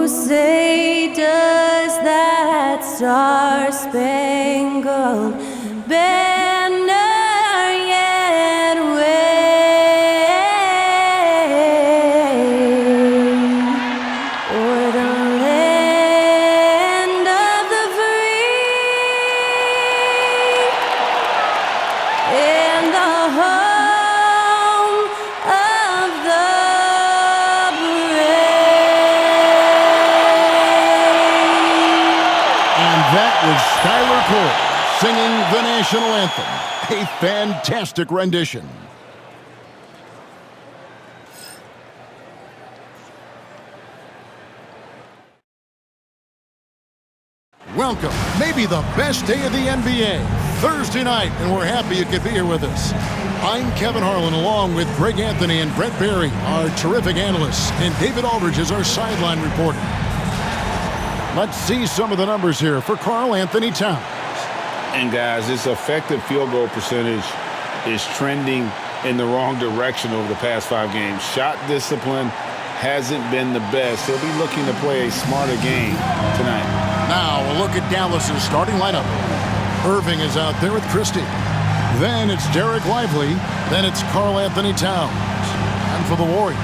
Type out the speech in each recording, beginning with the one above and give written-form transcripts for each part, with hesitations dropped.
say does that star-spangled banner yet wave o'er the land of the free and the home of the That was Skylar Cole singing the national anthem. A fantastic rendition. Welcome, maybe the best day of the NBA, Thursday night, and we're happy you could be here with us. I'm Kevin Harlan, along with Greg Anthony and Brett Barry, our terrific analysts, and David Aldridge is our sideline reporter. Let's see some of the numbers here for Karl Anthony Towns. And guys, this effective field goal percentage is trending in the wrong direction over the past 5 games. Shot discipline hasn't been the best. He'll be looking to play a smarter game tonight. Now a look at Dallas's starting lineup. Irving is out there with Christie. Then it's Derek Lively. Then it's Karl Anthony Towns. And for the Warriors,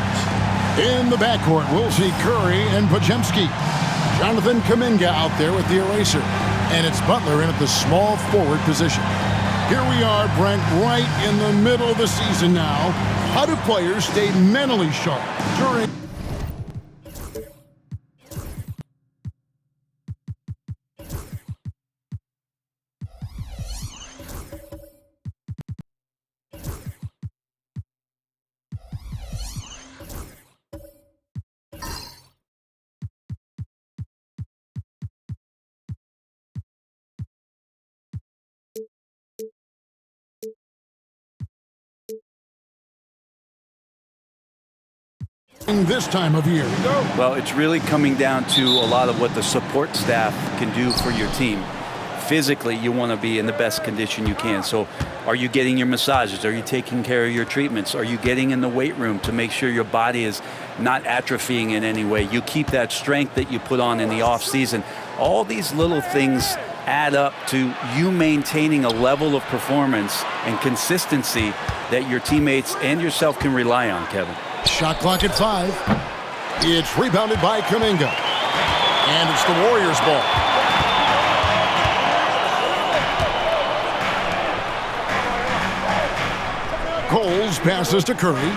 in the backcourt, we'll see Curry and Podziemski. Jonathan Kuminga out there with the eraser. And it's Butler in at the small forward position. Here we are, Brent, right in the middle of the season now. How do players stay mentally sharp during... this time of year? Well, it's really coming down to a lot of what the support staff can do for your team. Physically, you want to be in the best condition you can. So are you getting your massages? Are you taking care of your treatments? Are you getting in the weight room to make sure your body is not atrophying in any way? You keep that strength that you put on in the off season. All these little things add up to you maintaining a level of performance and consistency that your teammates and yourself can rely on, Kevin. Shot clock at 5. It's rebounded by Kuminga. And it's the Warriors' ball. Coles passes to Curry.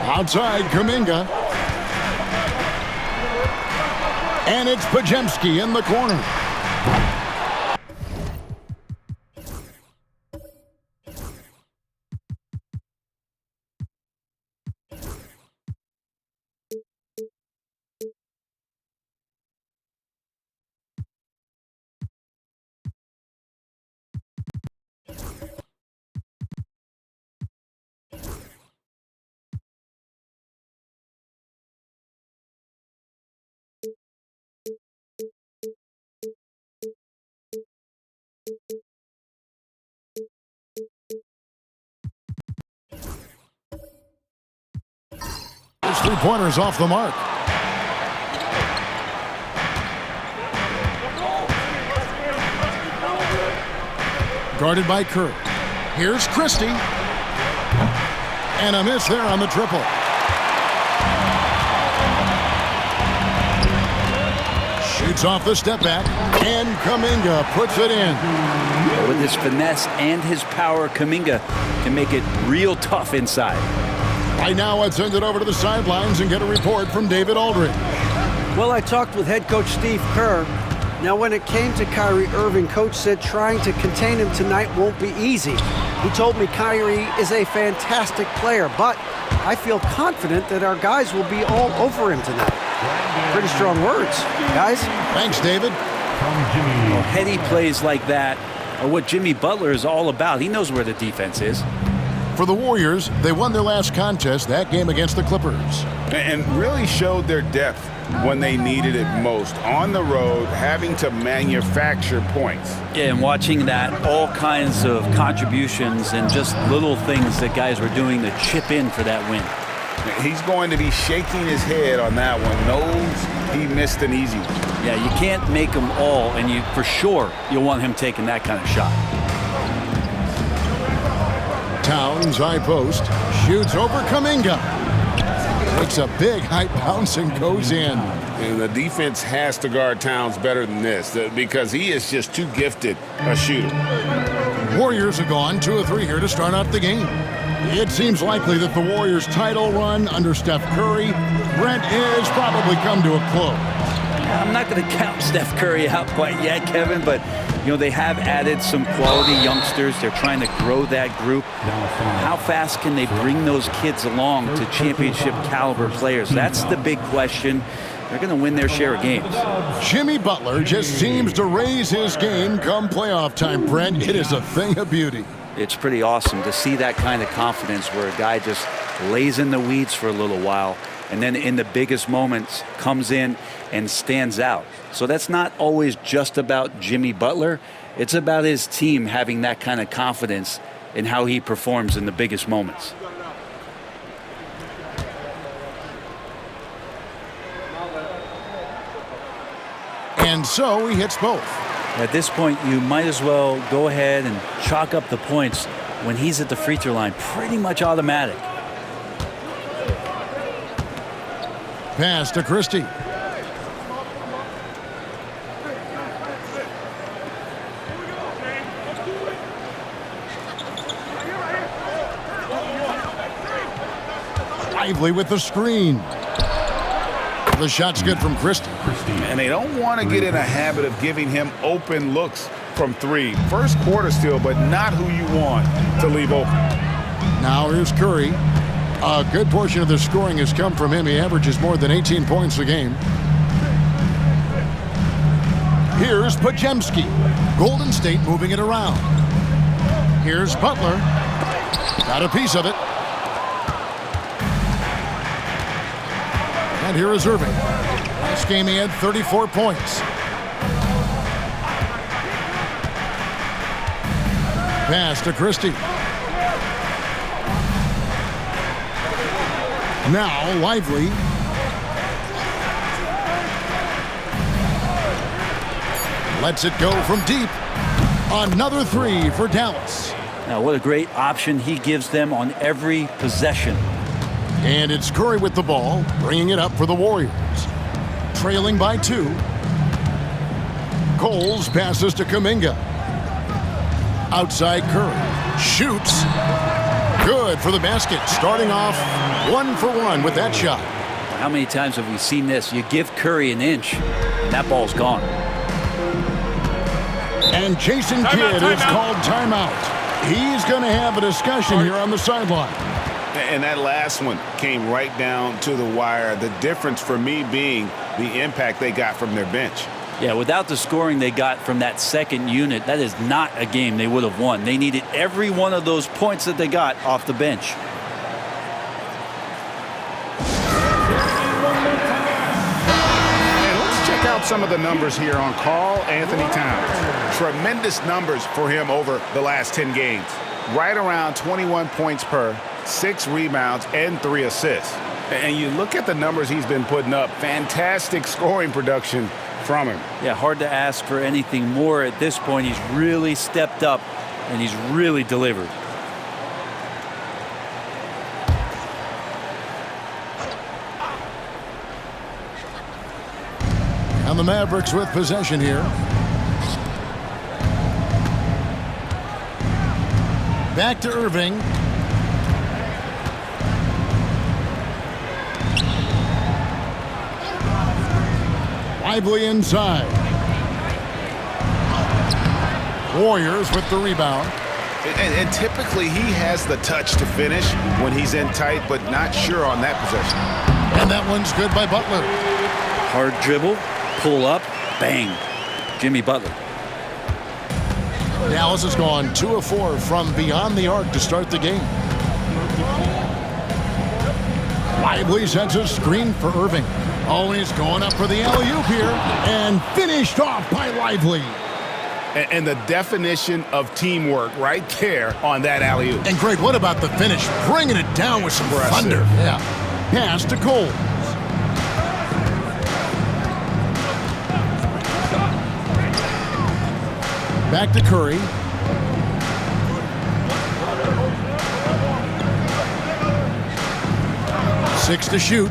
Outside, Kuminga. And it's Podziemski in the corner. His three-pointer's off the mark. Guarded by Curry. Here's Christie. And a miss there on the triple. Shoots off the step back. And Kuminga puts it in. With his finesse and his power, Kuminga can make it real tough inside. Right now, let's send it over to the sidelines and get a report from David Aldridge. Well, I talked with head coach Steve Kerr. Now, when it came to Kyrie Irving, coach said trying to contain him tonight won't be easy. He told me Kyrie is a fantastic player, but I feel confident that our guys will be all over him tonight. Pretty strong words, guys. Thanks, David. Well, heady plays like that are what Jimmy Butler is all about. He knows where the defense is. For the Warriors, they won their last contest, that game against the Clippers. And really showed their depth when they needed it most. On the road, having to manufacture points. Yeah, and watching that, all kinds of contributions and just little things that guys were doing to chip in for that win. He's going to be shaking his head on that one. Knows he missed an easy one. Yeah, you can't make them all, and you for sure you'll want him taking that kind of shot. Towns, high post, shoots over Kuminga. Takes a big high bounce and goes in. And the defense has to guard Towns better than this because he is just too gifted a shooter. Warriors have gone 2 of 3 here to start out the game. It seems likely that the Warriors' title run under Steph Curry, Brent, is probably come to a close. I'm not going to count Steph Curry out quite yet, Kevin, but they have added some quality youngsters. They're trying to grow that group. How fast can they bring those kids along to championship caliber players? That's the big question. They're going to win their share of games. Jimmy Butler just seems to raise his game come playoff time, Brent. It is a thing of beauty. It's pretty awesome to see that kind of confidence where a guy just lays in the weeds for a little while and then in the biggest moments comes in and stands out. So that's not always just about Jimmy Butler. It's about his team having that kind of confidence in how he performs in the biggest moments. And so he hits both. At this point, you might as well go ahead and chalk up the points when he's at the free throw line. Pretty much automatic. Pass to Christie. Lively with the screen. The shot's good from Christie. And they don't want to get in a habit of giving him open looks from 3. First quarter still, but not who you want to leave open. Now here's Curry. A good portion of the scoring has come from him. He averages more than 18 points a game. Here's Podziemski. Golden State moving it around. Here's Butler. Got a piece of it. And here is Irving. Last game he had 34 points. Pass to Christie. Now Lively. Lets it go from deep. Another 3 for Dallas. Now what a great option he gives them on every possession. And it's Curry with the ball, bringing it up for the Warriors. Trailing by 2. Coles passes to Kuminga. Outside Curry. Shoots. Good for the basket. Starting off 1 for 1 with that shot. How many times have we seen this? You give Curry an inch, and that ball's gone. And Jason Kidd is called timeout. He's going to have a discussion here on the sideline. And that last one came right down to the wire. The difference for me being the impact they got from their bench. Yeah, without the scoring they got from that second unit, that is not a game they would have won. They needed every one of those points that they got off the bench. And let's check out some of the numbers here on Karl Anthony Towns. Tremendous numbers for him over the last 10 games. Right around 21 points per, 6 rebounds, and 3 assists. And you look at the numbers he's been putting up, fantastic scoring production from him. Yeah, hard to ask for anything more at this point. He's really stepped up, and he's really delivered. And the Mavericks with possession here. Back to Irving. Lively inside. Warriors with the rebound. And typically he has the touch to finish when he's in tight, but not sure on that possession. And that one's good by Butler. Hard dribble, pull up, bang. Jimmy Butler. Dallas has gone 2 of 4 from beyond the arc to start the game. Lively sends a screen for Irving. Oh, he's going up for the alley-oop here. And finished off by Lively. And the definition of teamwork right there on that alley-oop. And Greg, what about the finish? Bringing it down with some Impressive. thunder. Yeah. Pass to Cole. Back to Curry. Six to shoot.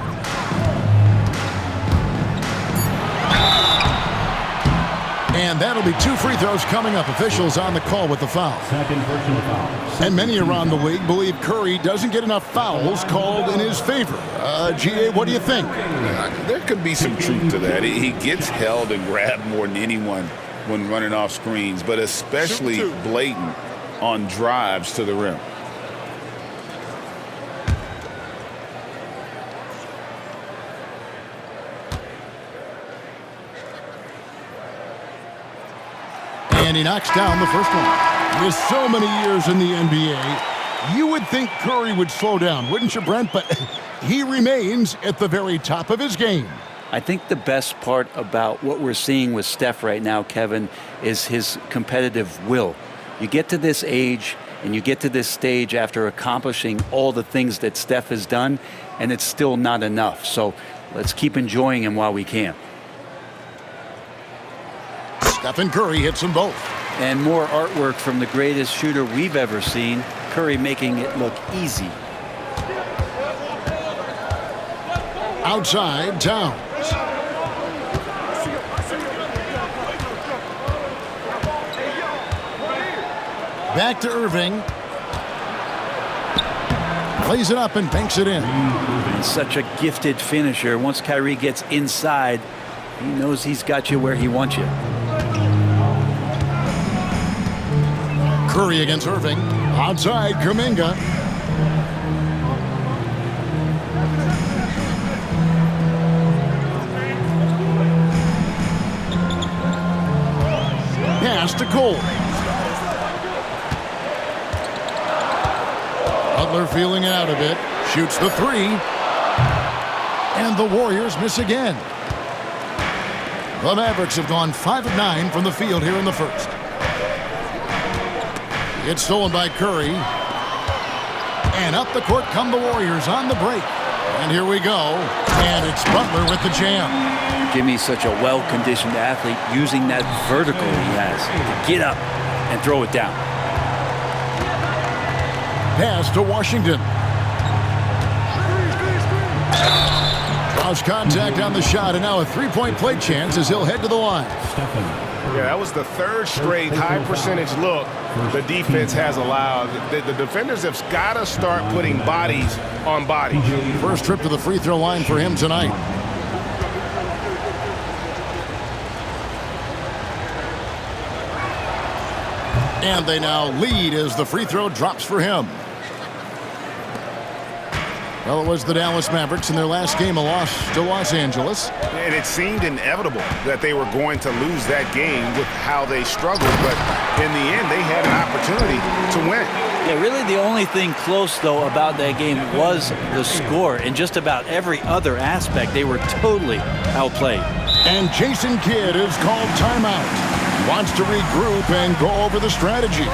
And that'll be 2 free throws coming up. Officials on the call with the foul. Second personal foul. And many around the league believe Curry doesn't get enough fouls called in his favor. GA, what do you think? There could be some truth to that. He gets held and grabbed more than anyone when running off screens, but especially blatant on drives to the rim. And he knocks down the first one. With so many years in the NBA, you would think Curry would slow down, wouldn't you, Brent? But he remains at the very top of his game. I think the best part about what we're seeing with Steph right now, Kevin, is his competitive will. You get to this age and you get to this stage after accomplishing all the things that Steph has done, and it's still not enough. So let's keep enjoying him while we can. Stephen Curry hits them both. And more artwork from the greatest shooter we've ever seen, Curry making it look easy. Outside, Towns. Back to Irving. Plays it up and banks it in. And such a gifted finisher. Once Kyrie gets inside, he knows he's got you where he wants you. Curry against Irving. Outside, Kuminga. Pass to Cole. Butler feeling it out a bit. Shoots the three. And the Warriors miss again. The Mavericks have gone 5 of 9 from the field here in the first. It's stolen by Curry. And up the court come the Warriors on the break. And here we go. And it's Butler with the jam. Jimmy's such a well-conditioned athlete, using that vertical he has to get up and throw it down. Pass to Washington. Draws contact on the shot, and now a three-point play chance as he'll head to the line. Yeah, that was the third straight high-percentage look the defense has allowed. The defenders have got to start putting bodies on bodies. First trip to the free throw line for him tonight. And they now lead as the free throw drops for him. Well, it was the Dallas Mavericks in their last game, a loss to Los Angeles. And it seemed inevitable that they were going to lose that game with how they struggled. But in the end, they had an opportunity to win. Yeah, really the only thing close, though, about that game was the score. In just about every other aspect, they were totally outplayed. And Jason Kidd is called timeout. Wants to regroup and go over the strategy.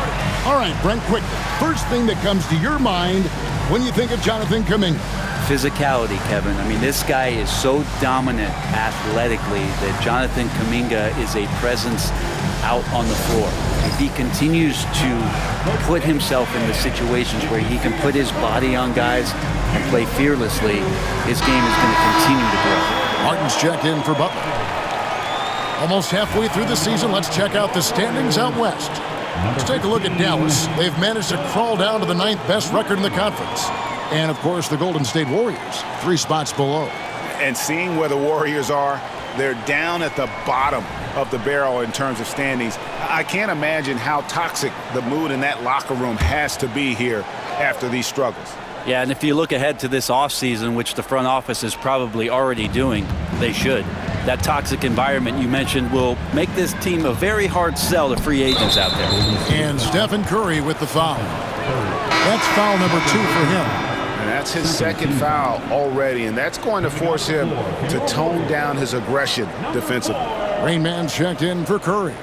All right, Brent, quick. First thing that comes to your mind when you think of Jonathan Kuminga. Physicality, Kevin. I mean, this guy is so dominant athletically that Jonathan Kuminga is a presence out on the floor. If he continues to put himself in the situations where he can put his body on guys and play fearlessly, his game is going to continue to grow. Martin's checked in for Butler. Almost halfway through the season, let's check out the standings out west. Let's take a look at Dallas. They've managed to crawl down to the 9th best record in the conference. And, of course, the Golden State Warriors, 3 spots below. And seeing where the Warriors are, they're down at the bottom of the barrel in terms of standings. I can't imagine how toxic the mood in that locker room has to be here after these struggles. Yeah, and if you look ahead to this offseason, which the front office is probably already doing, they should. That toxic environment you mentioned will make this team a very hard sell to free agents out there. And Stephen Curry with the foul. That's foul number 2 for him. And that's his second foul already, and that's going to force him to tone down his aggression defensively. Rain Man checked in for Curry.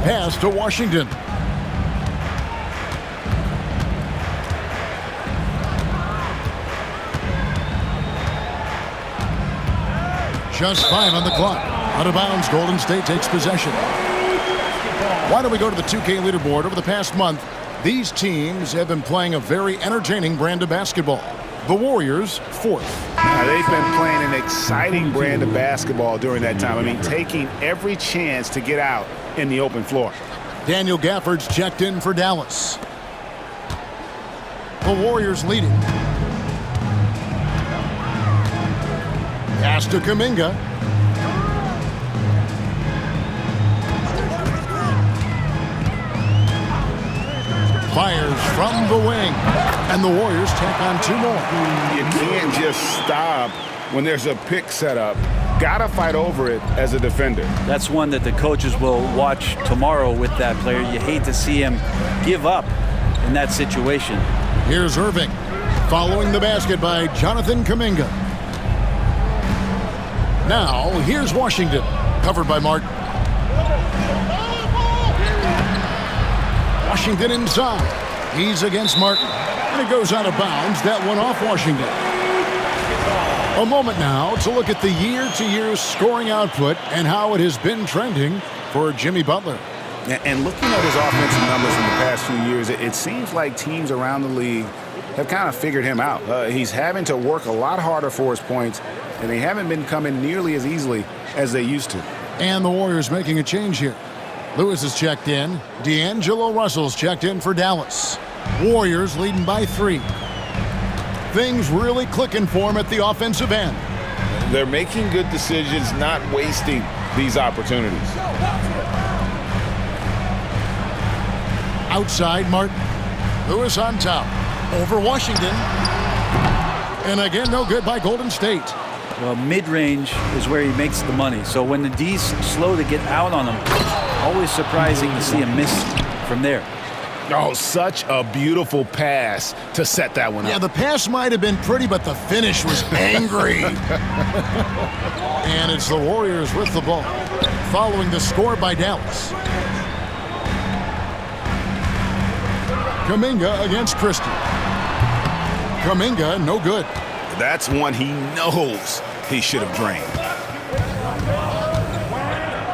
Pass to Washington. Just 5 on the clock. Out of bounds, Golden State takes possession. Why don't we go to the 2K leaderboard? Over the past month, these teams have been playing a very entertaining brand of basketball. The Warriors, 4th. Now, they've been playing an exciting brand of basketball during that time. I mean, taking every chance to get out in the open floor. Daniel Gafford's checked in for Dallas. The Warriors leading. Pass to Kuminga. Fires from the wing. And the Warriors tack on 2 more. You can't just stop when there's a pick set up. Gotta fight over it as a defender. That's one that the coaches will watch tomorrow with that player. You hate to see him give up in that situation. Here's Irving. Following the basket by Jonathan Kuminga. Now, here's Washington. Covered by Martin. Washington inside. He's against Martin. And it goes out of bounds. That one off Washington. A moment now to look at the year-to-year scoring output and how it has been trending for Jimmy Butler. And looking at his offensive numbers in the past few years, it seems like teams around the league have kind of figured him out. He's having to work a lot harder for his points, and they haven't been coming nearly as easily as they used to. And the Warriors making a change here. Lewis is checked in. D'Angelo Russell's checked in for Dallas. Warriors leading by 3. Things really clicking for him at the offensive end. They're making good decisions, not wasting these opportunities. Outside Martin. Lewis on top. Over Washington. And again, no good by Golden State. Well, mid-range is where he makes the money. So when the D's slow to get out on him, always surprising to see him miss from there. Oh, such a beautiful pass to set that one up. Yeah, the pass might have been pretty, but the finish was angry. And it's the Warriors with the ball, following the score by Dallas. Kuminga against Christie. Kuminga, no good. That's one he knows he should have drained.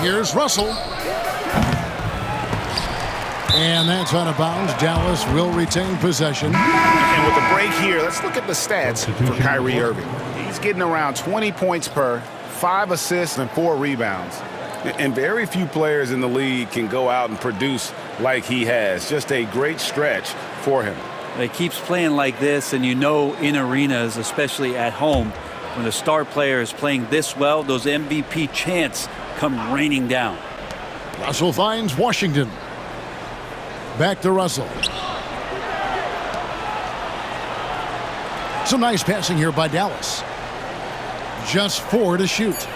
Here's Russell. And that's out of bounds. Dallas will retain possession. And with the break here, let's look at the stats for Kyrie Irving. He's getting around 20 points per, 5 assists, and 4 rebounds. And very few players in the league can go out and produce like he has. Just a great stretch for him. He keeps playing like this, and you know in arenas, especially at home, when a star player is playing this well, those MVP chants come raining down. Russell finds Washington. Back to Russell. Some nice passing here by Dallas. Just 4 to shoot.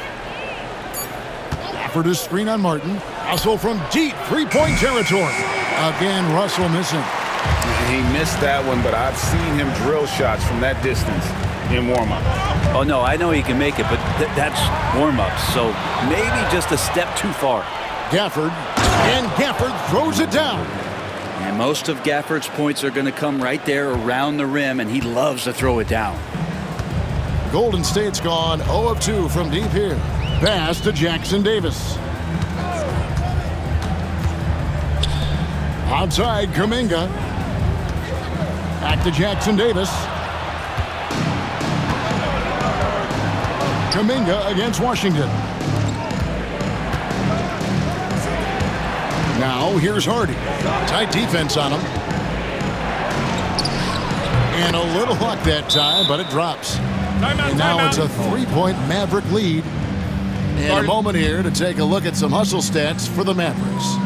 After the screen on Martin. Russell from deep 3-point territory. Again, Russell missing. He missed that one, but I've seen him drill shots from that distance in warm-up. Oh, no, I know he can make it, but that's warm-up, so maybe just a step too far. Gafford, and Gafford throws it down. And most of Gafford's points are going to come right there around the rim, and he loves to throw it down. Golden State's gone 0 of 2 from deep here. Pass to Jackson Davis. Outside, Kuminga. Back to Jackson Davis. Kuminga against Washington. Now here's Hardy. Tight defense on him. And a little luck that time, but it drops. And now it's a 3-point Maverick lead. And a moment here to take a look at some hustle stats for the Mavericks.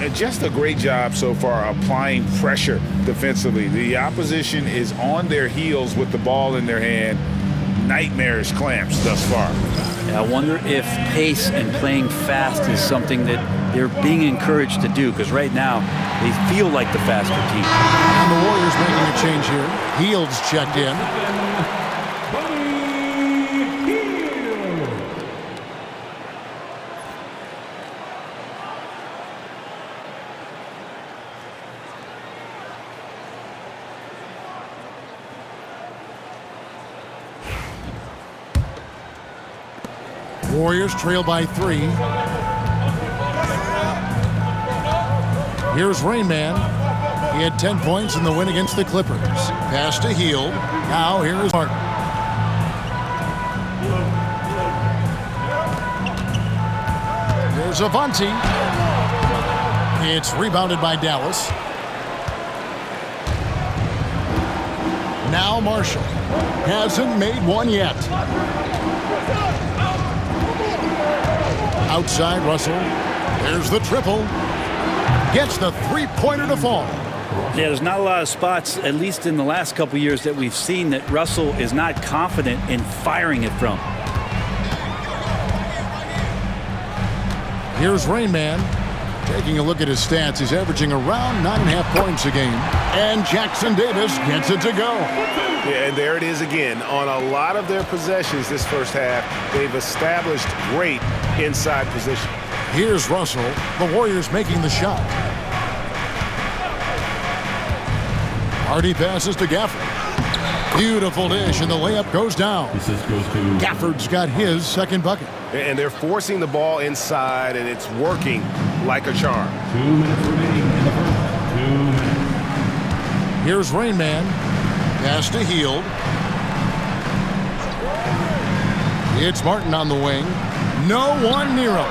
And just a great job so far applying pressure defensively. The opposition is on their heels with the ball in their hand. Nightmarish clamps thus far. I wonder if pace and playing fast is something that they're being encouraged to do, because right now they feel like the faster team. And the Warriors making a change here. Hield's checked in. Warriors trail by 3. Here's Rain Man. He had 10 points in the win against the Clippers. Pass to Hield. Now here is Martin. Here's Avanti. It's rebounded by Dallas. Now Marshall. Hasn't made one yet. Outside Russell. There's the triple. Gets the three-pointer to fall. Yeah, there's not a lot of spots, at least in the last couple years, that we've seen that Russell is not confident in firing it from. Here's Rain Man. Taking a look at his stats, he's averaging around 9.5 points a game. And Jackson Davis gets it to go. Yeah, and there it is again. On a lot of their possessions this first half, they've established great inside position. Here's Russell. The Warriors making the shot. Hardy passes to Gafford. Beautiful dish, and the layup goes down. Gafford's got his second bucket. And they're forcing the ball inside, and it's working like a charm. 2 minutes remaining in the first. 2 minutes. Here's Rain Man. Pass to Hield. It's Martin on the wing. No one near him.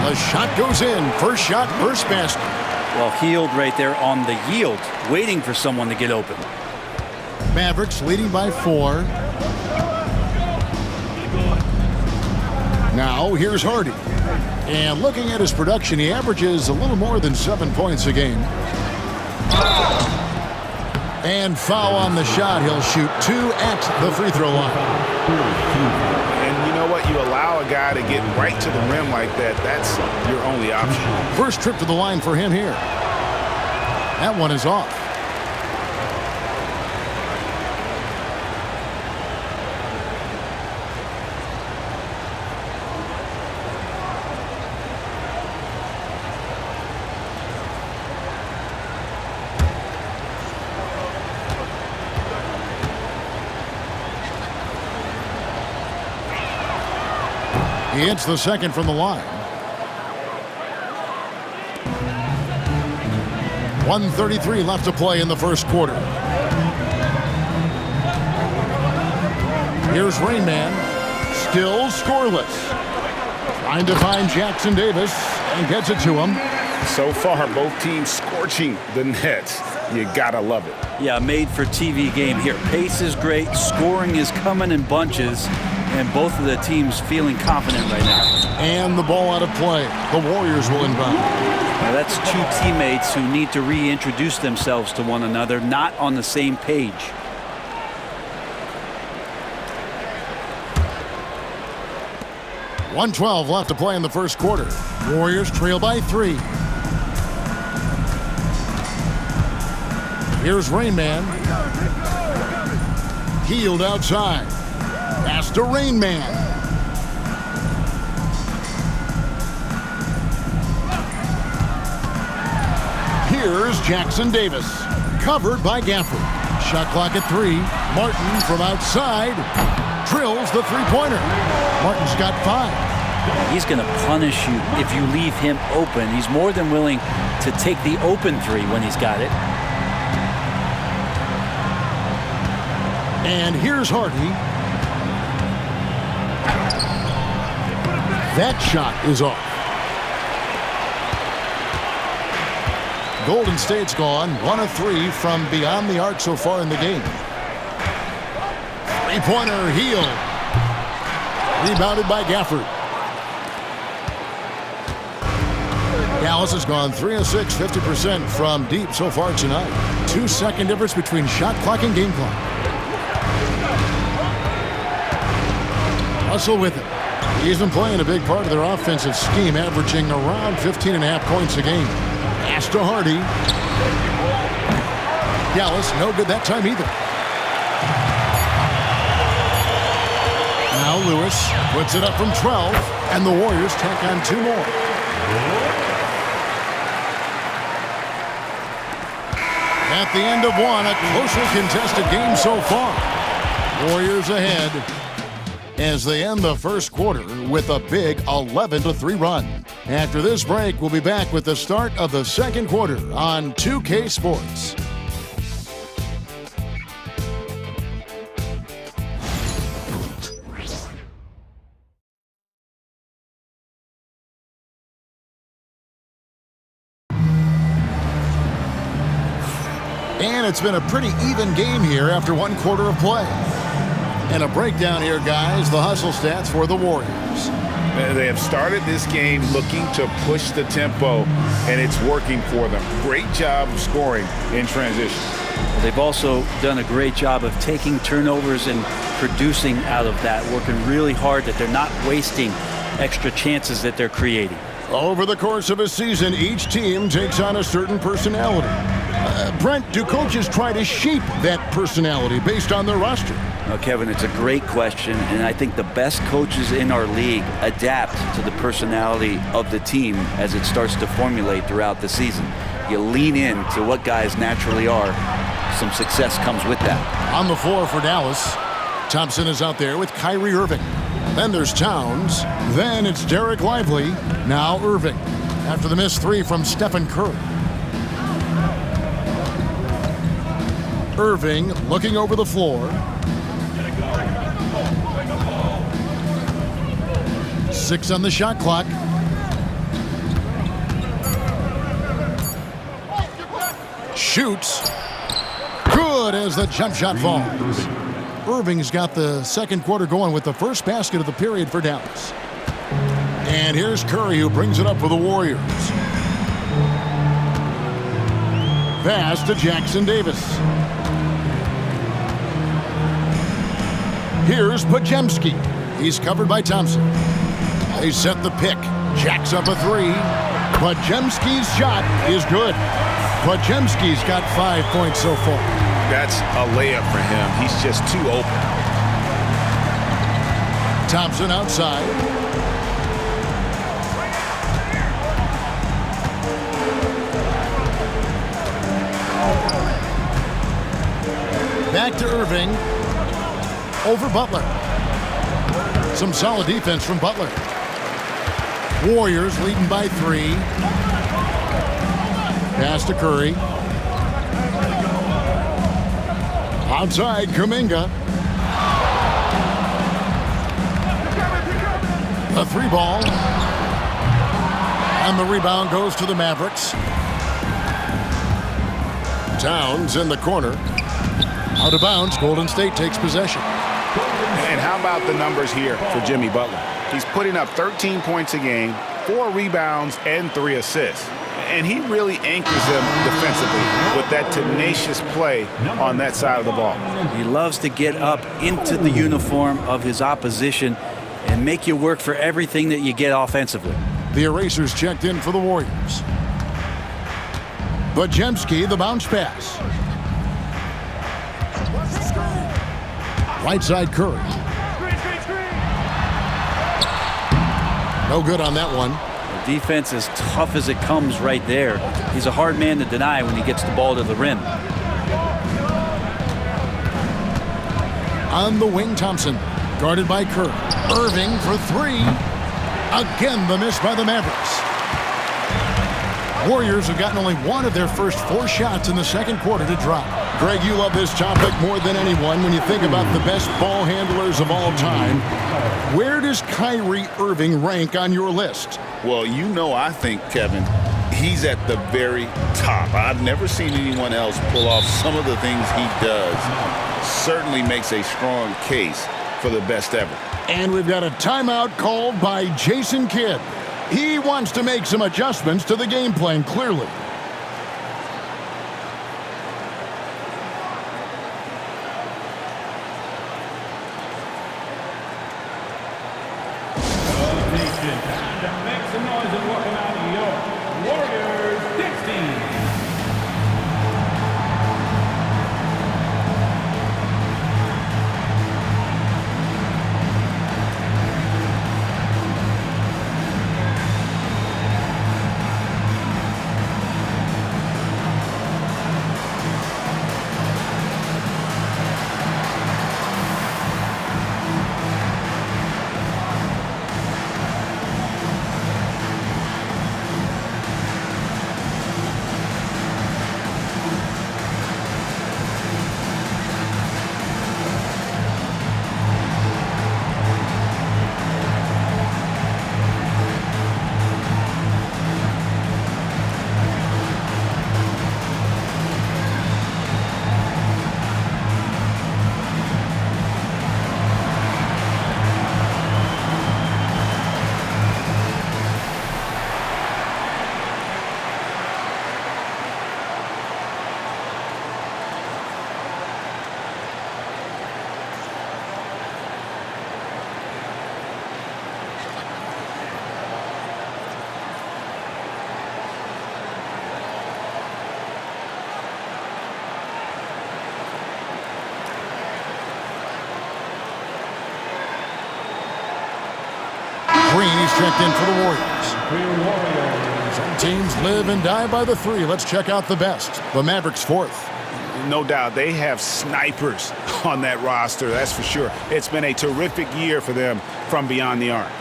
The shot goes in. First shot, first basket. Well, Hield right there on the yield, waiting for someone to get open. Mavericks leading by 4. Now here's Hardy. And looking at his production, he averages a little more than 7 points a game. And foul on the shot. He'll shoot 2 at the free throw line. And you know what? You allow a guy to get right to the rim like that. That's your only option. First trip to the line for him here. That one is off. He hits the second from the line. 1:33 left to play in the first quarter. Here's Rain Man. Still scoreless. Trying to find Jackson Davis and gets it to him. So far, both teams scorching the Nets. You gotta love it. Yeah, made for TV game here. Pace is great. Scoring is coming in bunches. And both of the teams feeling confident right now. And the ball out of play. The Warriors will inbound. Now that's two teammates who need to reintroduce themselves to one another, not on the same page. .112 left to play in the first quarter. Warriors trail by 3. Here's Rain Man. Hield outside. Pass to Rain Man. Here's Jackson Davis. Covered by Gafford. Shot clock at 3. Martin from outside drills the three-pointer. Martin's got 5. He's going to punish you if you leave him open. He's more than willing to take the open 3 when he's got it. And here's Hardy. That shot is off. Golden State's gone 1 of 3 from beyond the arc so far in the game. Three-pointer, Hield. Rebounded by Gafford. Dallas has gone 3 of 6, 50% from deep so far tonight. 2-second difference between shot clock and game clock. Russell with it. He's been playing a big part of their offensive scheme, averaging around 15.5 points a game. Pass to Hardy. Dallas, no good that time either. Now Lewis puts it up from 12, and the Warriors tack on 2 more. At the end of 1, a closely contested game so far. Warriors ahead. as they end the first quarter with a big 11-3 run. After this break, we'll be back with the start of the second quarter on 2K Sports. And it's been a pretty even game here after one quarter of play. And a breakdown here, guys, the hustle stats for the Warriors. They have started this game looking to push the tempo, and it's working for them. Great job of scoring in transition. They've also done a great job of taking turnovers and producing out of that, working really hard that they're not wasting extra chances that they're creating. Over the course of a season, each team takes on a certain personality. Brent, do coaches try to shape that personality based on their roster? Well, Kevin, it's a great question, and I think the best coaches in our league adapt to the personality of the team as it starts to formulate throughout the season. You lean in to what guys naturally are. Some success comes with that. On the floor for Dallas, Thompson is out there with Kyrie Irving. Then there's Towns. Then it's Derek Lively. Now Irving. After the missed three from Stephen Curry. Irving looking over the floor. 6 on the shot clock. Shoots. Good as the jump shot falls. Irving's got the second quarter going with the first basket of the period for Dallas. And here's Curry, who brings it up for the Warriors. Pass to Jackson Davis. Here's Podziemski. He's covered by Thompson. They set the pick. Jacks up a three. Podziemski's shot is good. Podziemski's got 5 points so far. That's a layup for him. He's just too open. Thompson outside. Back to Irving. Over Butler. Some solid defense from Butler. Warriors leading by 3. Pass to Curry. Outside, Kuminga. The 3 ball. And the rebound goes to the Mavericks. Towns in the corner. Out of bounds, Golden State takes possession. And how about the numbers here for Jimmy Butler? He's putting up 13 points a game, 4 rebounds, and 3 assists. And he really anchors them defensively with that tenacious play on that side of the ball. He loves to get up into the uniform of his opposition and make you work for everything that you get offensively. The erasers checked in for the Warriors. Podziemski, the bounce pass. Right side Curry. No good on that one. The defense is tough as it comes right there. He's a hard man to deny when he gets the ball to the rim. On the wing, Thompson. Guarded by Curry. Irving for 3. Again, the miss by the Mavericks. Warriors have gotten only 1 of their first 4 shots in the second quarter to drop. Greg, you love this topic more than anyone when you think about the best ball handlers of all time. Where does Kyrie Irving rank on your list? Well, you know, I think, Kevin, he's at the very top. I've never seen anyone else pull off some of the things he does. Certainly makes a strong case for the best ever. And we've got a timeout called by Jason Kidd. He wants to make some adjustments to the game plan, clearly. Make some noise and welcome out your Warriors 16. checked in for the Warriors. Warriors. Some teams live and die by the three. Let's check out the best. The Mavericks fourth. No doubt, they have snipers on that roster, that's for sure. It's been a terrific year for them from beyond the arc.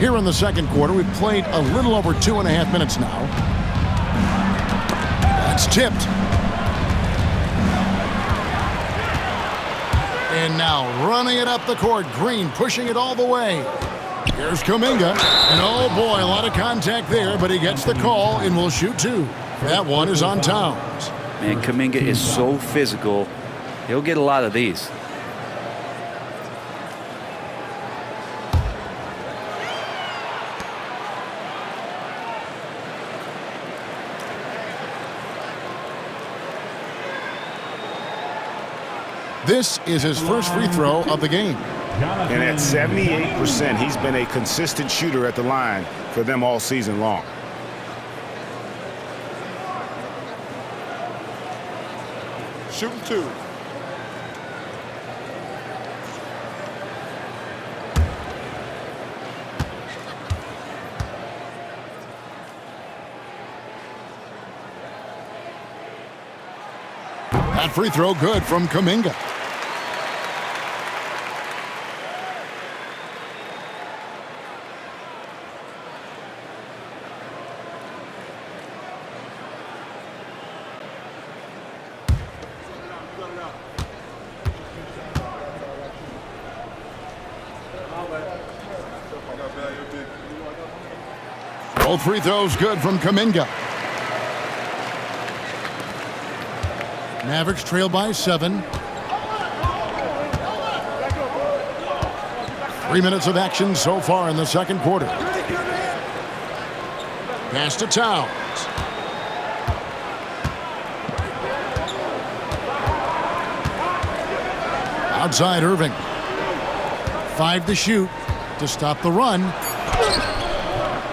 Here in the second quarter, we've played a little over 2.5 minutes now. That's tipped. And now running it up the court. Green pushing it all the way. Here's Kuminga. And oh boy, a lot of contact there, but he gets the call and will shoot two. That one is on Towns. Man, Kuminga is so physical. He'll get a lot of these. This is his first free throw of the game. And at 78%, he's been a consistent shooter at the line for them all season long. Shooting two. That free throw good from Kuminga. Both free throws good from Kuminga. Mavericks trail by 7. 3 minutes of action so far in the second quarter. Pass to Towns. Outside Irving. 5 to shoot to stop the run.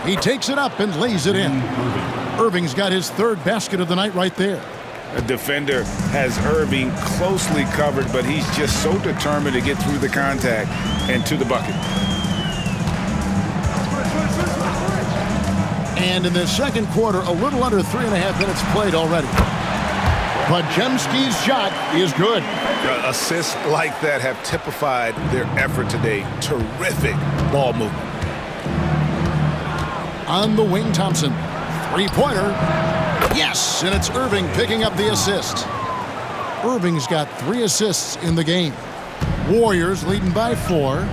He takes it up and lays it in. Irving's got his third basket of the night right there. A defender has Irving closely covered, but he's just so determined to get through the contact and to the bucket. And in the second quarter, a little under 3.5 minutes played already. Podziemski's shot is good. Assists like that have typified their effort today. Terrific ball movement. On the wing, Thompson. Three-pointer. Yes, and it's Irving picking up the assist. Irving's got 3 assists in the game. Warriors leading by 4.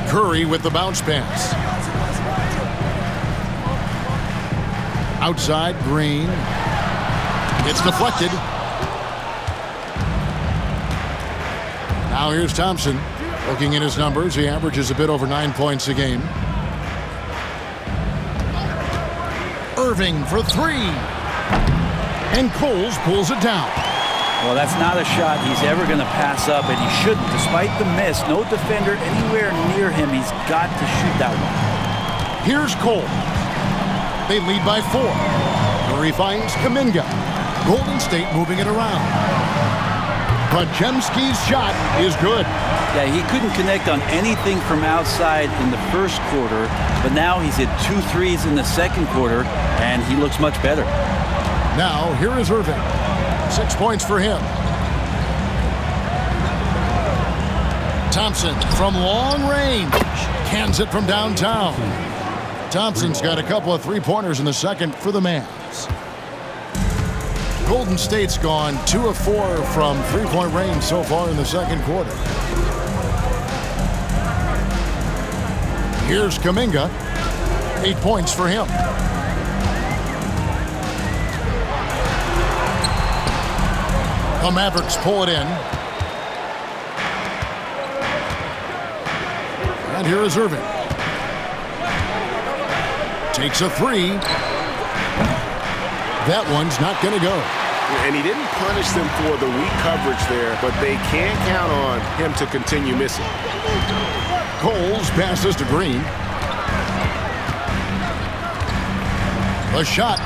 Curry with the bounce pass. Outside, Green. It's deflected. Now here's Thompson. Looking at his numbers, he averages a bit over 9 points a game. Irving for 3. And Coles pulls it down. Well, that's not a shot he's ever going to pass up, and he shouldn't. Despite the miss, no defender anywhere near him. He's got to shoot that one. Here's Cole. They lead by 4. Curry finds Kuminga. Golden State moving it around. Podziemski's shot is good. Yeah, he couldn't connect on anything from outside in the first quarter, but now he's hit 2 threes in the second quarter, and he looks much better. Now, here is Irving. 6 points for him. Thompson from long range. Cans it from downtown. Thompson's got a couple of three-pointers in the second for the Mavs. Golden State's gone 2 of 4 from three-point range so far in the second quarter. Here's Kuminga. 8 points for him. The Mavericks pull it in. And here is Irving. Takes a 3. That one's not going to go. And he didn't punish them for the weak coverage there, but they can't count on him to continue missing. Coles passes to Green. A shot.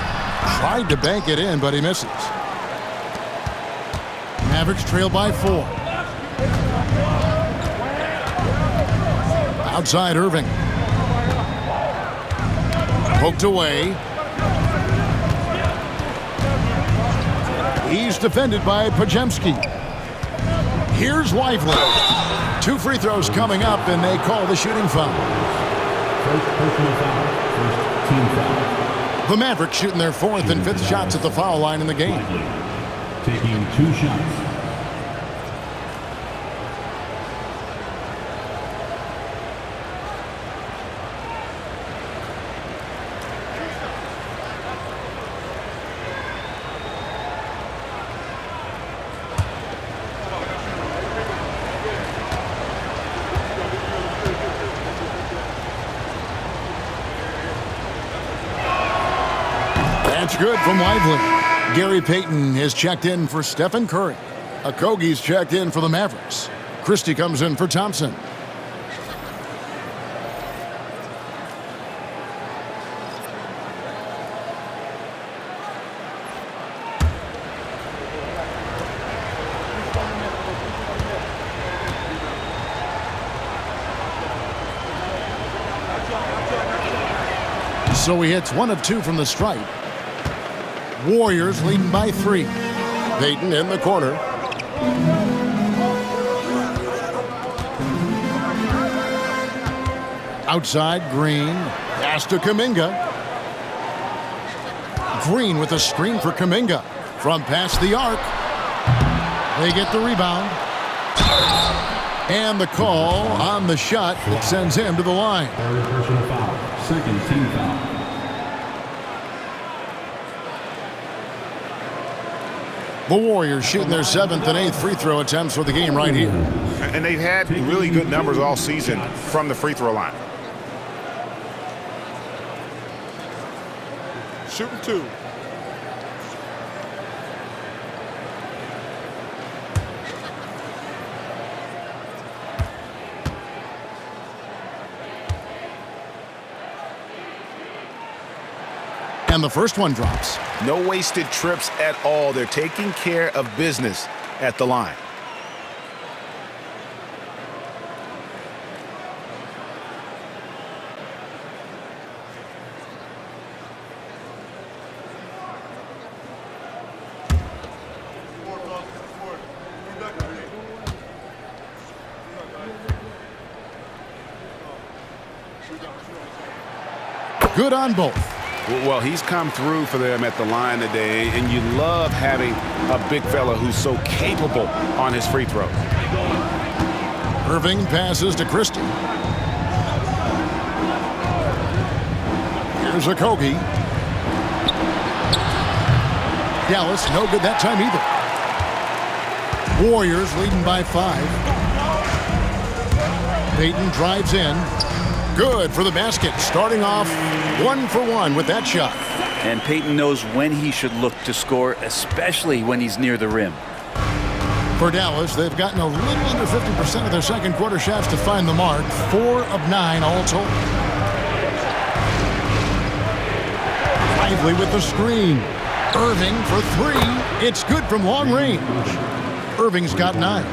Tried to bank it in, but he misses. Mavericks trail by 4. Outside Irving. Poked away. He's defended by Pajemski. Here's Lively. 2 free throws coming up, and they call the shooting foul. First personal foul. First team foul. The Mavericks shooting their 4th and 5th shots at the foul line in the game. Taking 2 shots. That's good from Lively. Gary Payton has checked in for Stephen Curry. Okogie's checked in for the Mavericks. Christie comes in for Thompson. So he hits 1 of 2 from the stripe. Warriors leading by 3. Payton in the corner. Outside, Green. Pass to Kuminga. Green with a screen for Kuminga. From past the arc. They get the rebound. And the call on the shot that sends him to the line. Third personal foul. Second team foul. The Warriors shooting their 7th and 8th free throw attempts for the game right here. And they've had really good numbers all season from the free throw line. Shooting 2. And the first one drops. No wasted trips at all. They're taking care of business at the line. Good on both. Well, he's come through for them at the line today, and you love having a big fella who's so capable on his free throws. Irving passes to Christie. Here's Okogie. Dallas, no good that time either. Warriors leading by 5. Payton drives in. Good for the basket. Starting off 1 for 1 with that shot. And Payton knows when he should look to score, especially when he's near the rim. For Dallas, they've gotten a little under 50% of their second quarter shots to find the mark. 4 of 9 all told. Lively with the screen. Irving for 3. It's good from long range. Irving's got 9.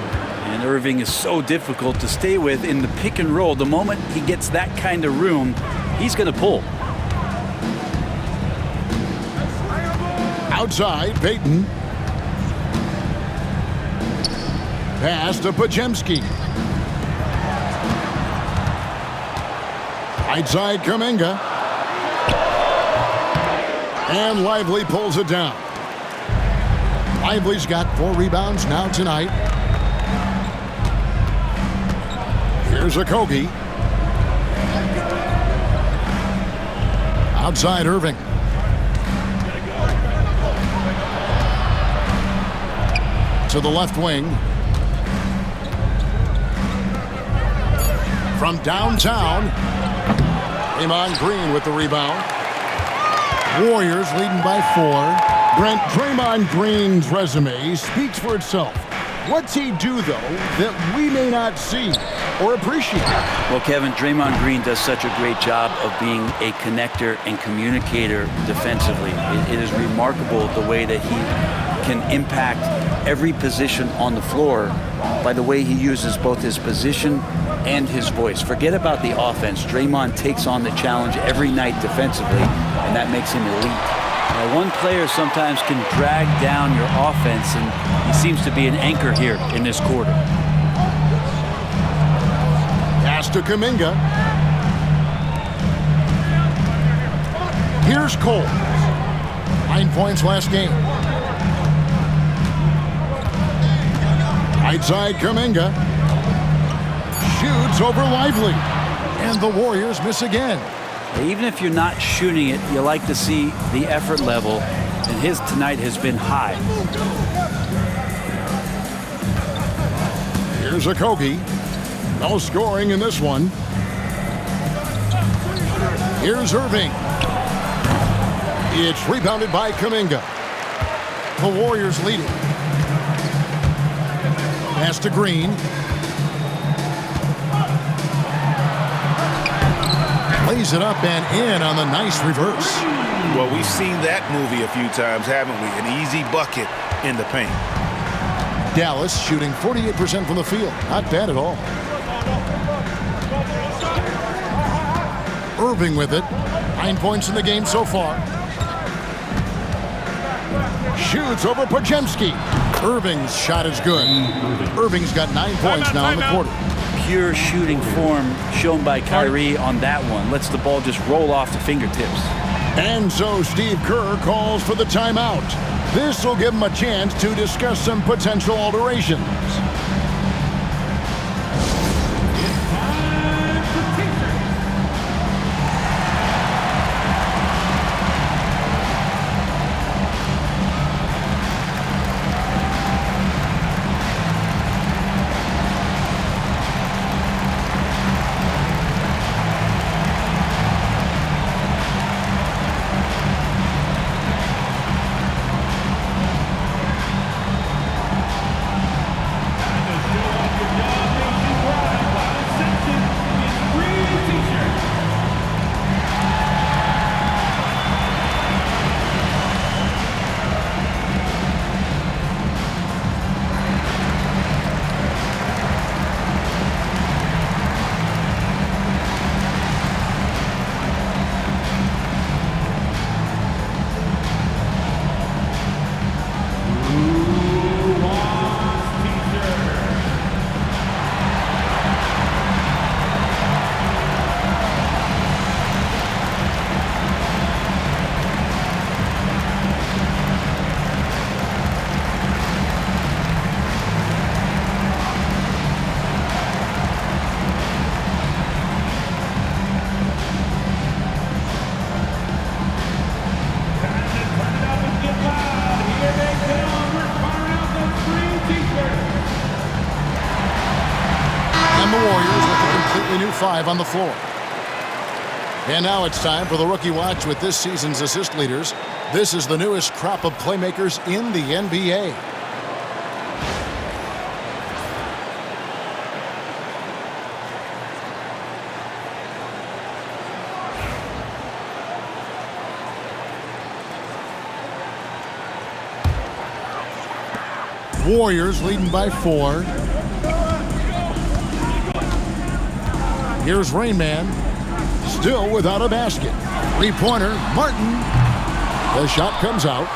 And Irving is so difficult to stay with in the pick and roll. The moment he gets that kind of room, he's going to pull. Outside, Payton. Pass to Pajemski. Outside, Kuminga. And Lively pulls it down. Lively's got 4 rebounds now tonight. Here's Okogie. Outside Irving. To the left wing. From downtown. Draymond Green with the rebound. Warriors leading by 4. Brent, Draymond Green's resume speaks for itself. What's he do, though, that we may not see? or appreciate. Well, Kevin, Draymond Green does such a great job of being a connector and communicator defensively. It is remarkable the way that he can impact every position on the floor by the way he uses both his position and his voice. Forget about the offense. Draymond takes on the challenge every night defensively, and that makes him elite. Now, one player sometimes can drag down your offense, and he seems to be an anchor here in this quarter. Pass to Kuminga. Here's Cole. 9 points last game. Right side, Kuminga. Shoots over Lively. And the Warriors miss again. Even if you're not shooting it, you like to see the effort level, and his tonight has been high. Here's Okogie. No scoring in this one. Here's Irving. It's rebounded by Kuminga. The Warriors lead it. Pass to Green. Lays it up and in on the nice reverse. Well, we've seen that movie a few times, haven't we? An easy bucket in the paint. Dallas shooting 48% from the field. Not bad at all. Irving with it. 9 points in the game so far. Shoots over Podziemski. Irving's shot is good. Irving's got 9 points now in the quarter. Pure shooting form shown by Kyrie on that one. Lets the ball just roll off the fingertips. And so Steve Kerr calls for the timeout. This will give him a chance to discuss some potential alterations. Five on the floor. And now it's time for the Rookie Watch with this season's assist leaders. This is the newest crop of playmakers in the NBA. Warriors leading by 4. Here's Rain Man, still without a basket. Three-pointer, Martin. The shot comes out.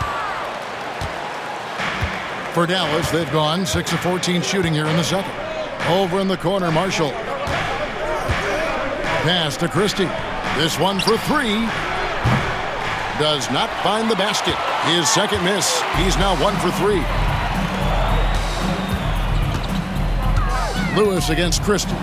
For Dallas, they've gone 6 of 14 shooting here in the second. Over in the corner, Marshall. Pass to Christie. This one for 3. Does not find the basket. His second miss. He's now 1 for 3. Lewis against Christie.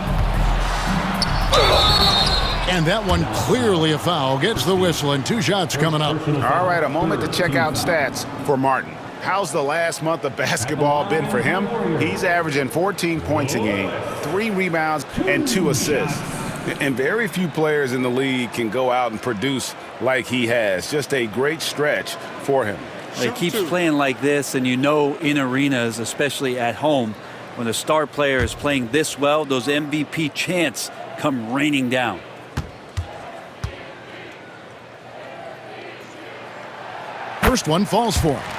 And that one clearly a foul. Gets the whistle and 2 shots coming up. All right, a moment to check out stats for Martin. How's the last month of basketball been for him? He's averaging 14 points a game, 3 rebounds, and 2 assists. And very few players in the league can go out and produce like he has. Just a great stretch for him. He keeps playing like this, and you know in arenas, especially at home, When a star player is playing this well, those MVP chants come raining down. First one falls for him.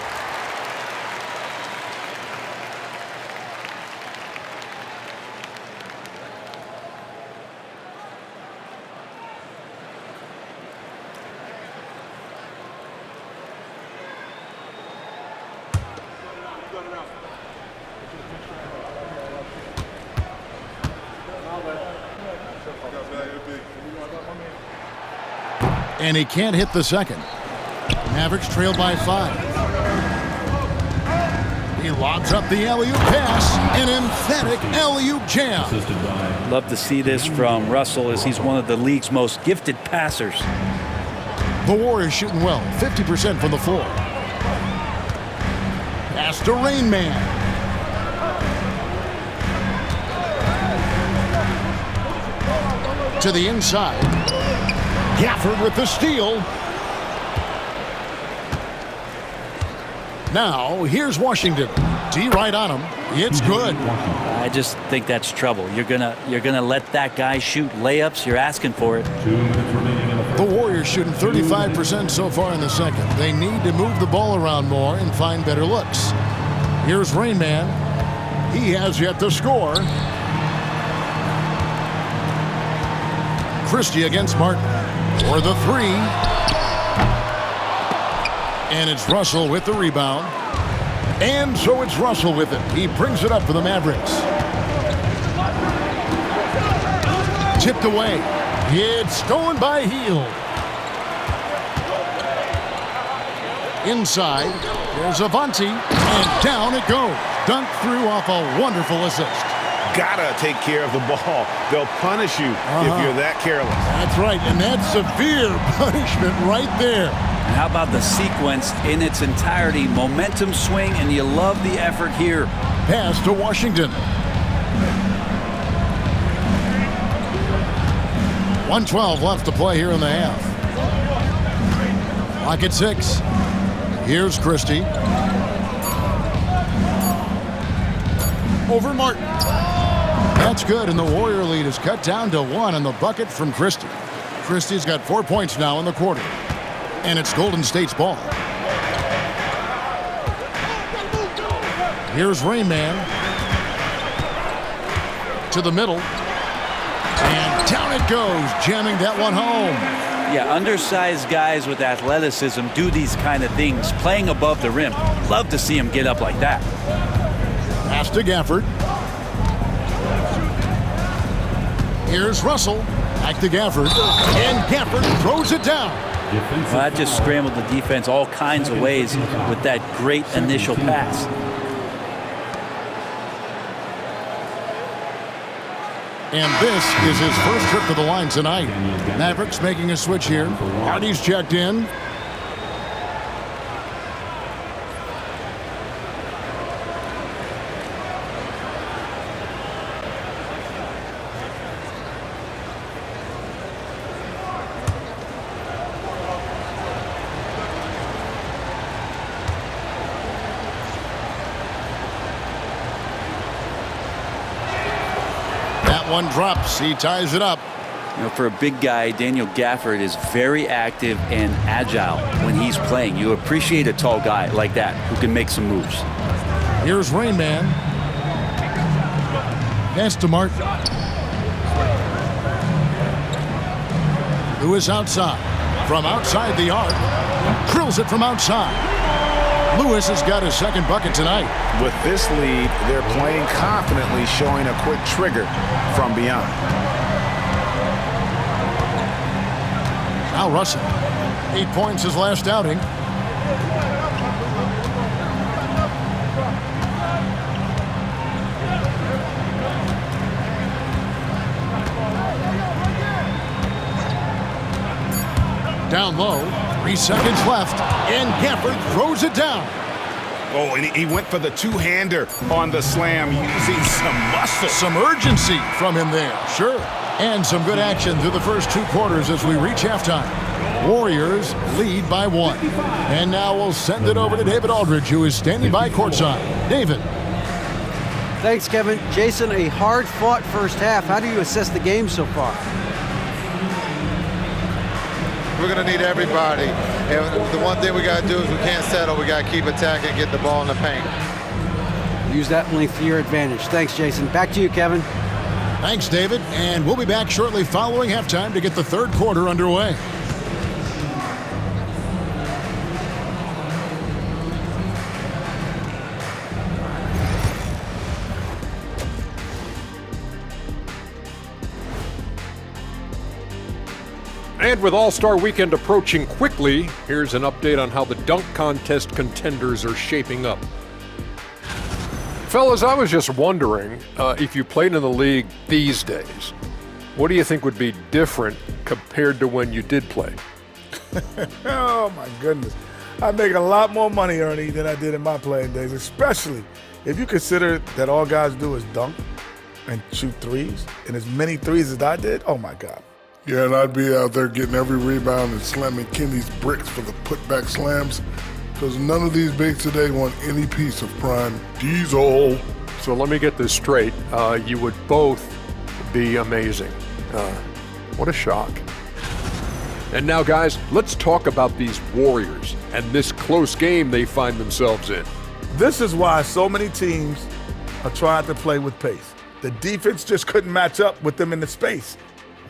And he can't hit the second. Mavericks trail by 5. He lobs up the alley-oop pass, an emphatic alley-oop jam. Love to see this from Russell, as he's one of the league's most gifted passers. The Warriors shooting well, 50% from the floor. Pass to Rain Man. To the inside. Gafford with the steal. Now, here's Washington. D right on him. It's good. I just think that's trouble. You're gonna let that guy shoot layups. You're asking for it. The Warriors shooting 35% so far in the second. They need to move the ball around more and find better looks. Here's Rain Man. He has yet to score. Christie against Martin. For the 3. And it's Russell with the rebound. And so it's Russell with it. He brings it up for the Mavericks. Tipped away. It's stolen by Hield. Inside. There's Avanti. And down it goes. Dunked through off a wonderful assist. Gotta take care of the ball. They'll punish you if you're that careless. That's right, and that's severe punishment right there. And how about the sequence in its entirety? Momentum swing, and you love the effort here. Pass to Washington. 1:12 left to play here in the half. Clock at 6. Here's Christie. Over Martin. That's good, and the Warrior lead is cut down to 1 on the bucket from Christie. Christie's got 4 points now in the quarter. And it's Golden State's ball. Here's Rain Man. To the middle. And down it goes, jamming that one home. Yeah, undersized guys with athleticism do these kind of things, playing above the rim. Love to see him get up like that. Pass to Gafford. Here's Russell. Back to Gafford. And Gafford throws it down. Well, that just scrambled the defense all kinds of ways with that great initial pass. And this is his first trip to the line tonight. Mavericks making a switch here. Hardy's checked in. One drops. He ties it up. You know, for a big guy, Daniel Gafford is very active and agile when he's playing. You appreciate a tall guy like that who can make some moves. Here's Rain Man. Pass to Martin. Who is outside. From outside the arc. Drills it from outside. Lewis has got his second bucket tonight. With this lead, they're playing confidently, showing a quick trigger from beyond. Now Russell. 8 points his last outing. Down low. 3 seconds left. And Gafford throws it down. Oh, and he went for the two-hander on the slam, using some muscle. Some urgency from him there. Sure. And some good action through the first 2 quarters as we reach halftime. Warriors lead by 1. And now we'll send it over to David Aldridge, who is standing by courtside. David. Thanks, Kevin. Jason, a hard-fought first half. How do you assess the game so far? We're going to need everybody. And the one thing we got to do is we can't settle. We got to keep attacking, get the ball in the paint. Use that length to your advantage. Thanks, Jason. Back to you, Kevin. Thanks, David. And we'll be back shortly following halftime to get the third quarter underway. And with All-Star Weekend approaching quickly, here's an update on how the dunk contest contenders are shaping up. Fellas, I was just wondering if you played in the league these days, what do you think would be different compared to when you did play? Oh, my goodness. I make a lot more money, Ernie, than I did in my playing days, especially if you consider that all guys do is dunk and shoot threes, and as many threes as I did, oh, my God. Yeah, and I'd be out there getting every rebound and slamming Kenny's bricks for the putback slams, because none of these bigs today want any piece of prime diesel. So let me get this straight. You would both be amazing. What a shock. And now, guys, let's talk about these Warriors and this close game they find themselves in. This is why so many teams are trying to play with pace. The defense just couldn't match up with them in the space.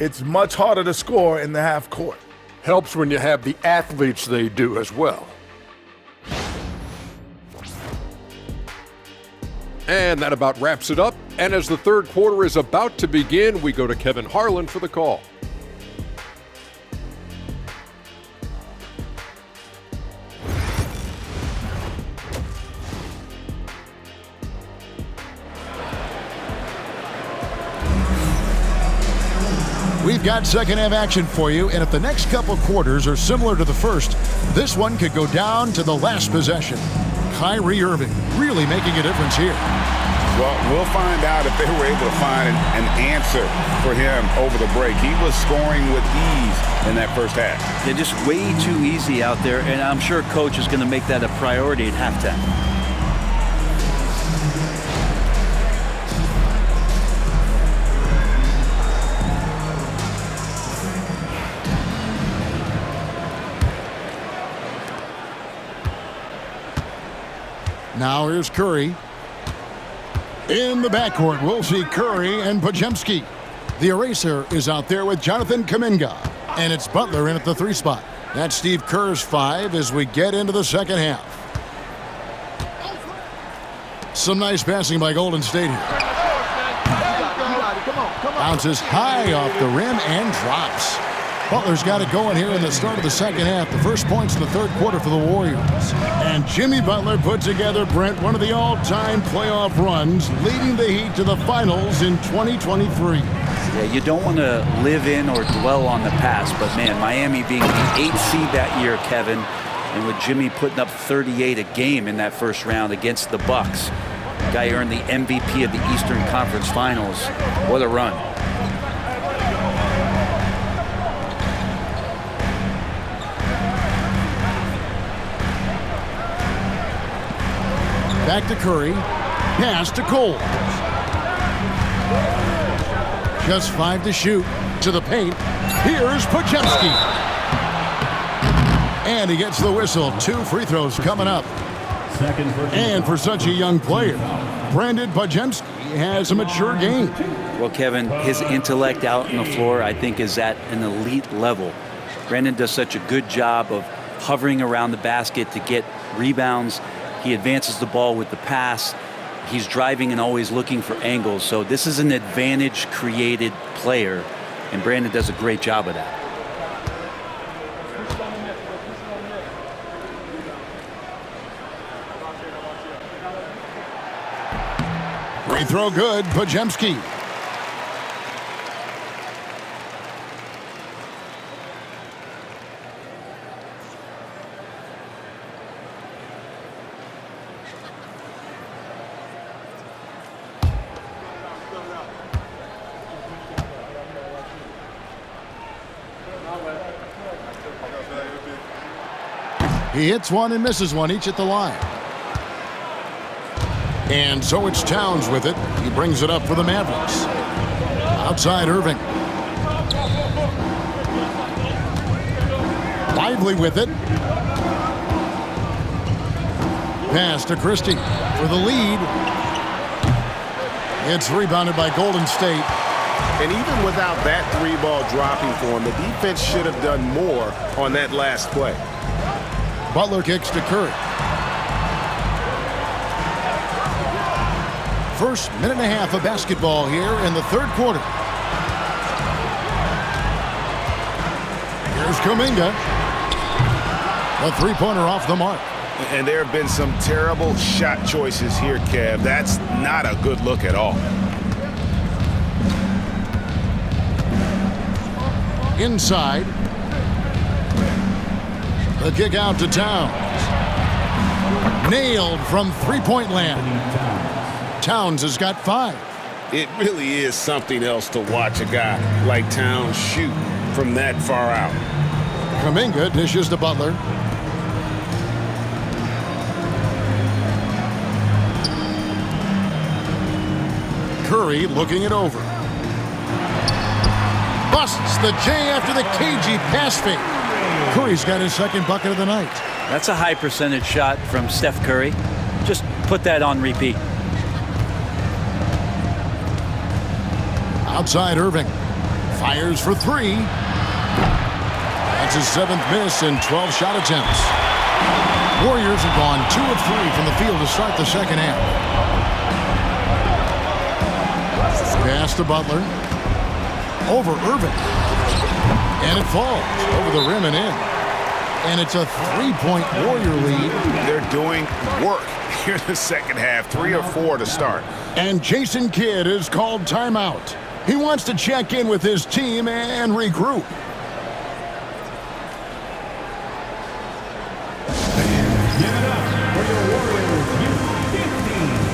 It's much harder to score in the half court. Helps when you have the athletes they do as well. And that about wraps it up. And as the third quarter is about to begin, we go to Kevin Harlan for the call. We've got second half action for you, and if the next couple quarters are similar to the first, this one could go down to the last possession. Kyrie Irving really making a difference here. Well, we'll find out if they were able to find an answer for him over the break. He was scoring with ease in that first half. They're just way too easy out there, and I'm sure Coach is going to make that a priority at halftime. Now here's Curry. In the backcourt, we'll see Curry and Podziemski. The eraser is out there with Jonathan Kuminga. And it's Butler in at the 3 spot. That's Steve Kerr's 5 as we get into the second half. Some nice passing by Golden State here. Bounces high off the rim and drops. Butler's got it going here in the start of the second half. The first points in the third quarter for the Warriors. And Jimmy Butler put together, Brent, one of the all-time playoff runs, leading the Heat to the finals in 2023. Yeah, you don't want to live in or dwell on the past, but man, Miami being the 8th seed that year, Kevin, and with Jimmy putting up 38 a game in that first round against the Bucks. Guy earned the MVP of the Eastern Conference Finals. What a run. Back to Curry. Pass to Cole. Just 5 to shoot. To the paint. Here's Podziemski. And he gets the whistle. 2 free throws coming up. And for such a young player, Brandon Podziemski has a mature game. Well, Kevin, his intellect out on the floor, I think, is at an elite level. Brandon does such a good job of hovering around the basket to get rebounds. He advances the ball with the pass. He's driving and always looking for angles. So this is an advantage-created player, and Brandon does a great job of that. Free throw good, Podziemski. He hits one and misses one, each at the line. And so it's Towns with it. He brings it up for the Mavericks. Outside Irving. Lively with it. Pass to Christie for the lead. It's rebounded by Golden State. And even without that three ball dropping for him, the defense should have done more on that last play. Butler kicks to Curry. First minute and a half of basketball here in the third quarter. Here's Kuminga. The three-pointer off the mark. And there have been some terrible shot choices here, Kev. That's not a good look at all. Inside. The kick out to Towns. Nailed from three-point land. Towns has got 5. It really is something else to watch a guy like Towns shoot from that far out. Kuminga dishes to Butler. Curry looking it over. Busts the J after the cagey pass fake. Curry's got his second bucket of the night. That's a high percentage shot from Steph Curry. Just put that on repeat. Outside Irving. Fires for 3. That's his 7th miss in 12 shot attempts. Warriors have gone 2 of 3 from the field to start the second half. Pass to Butler. Over Irving. And it falls over the rim and in. And it's a 3-point Warrior lead. They're doing work here in the second half. 3 or 4 to start. And Jason Kidd is called timeout. He wants to check in with his team and regroup. Give it up for your Warriors U15.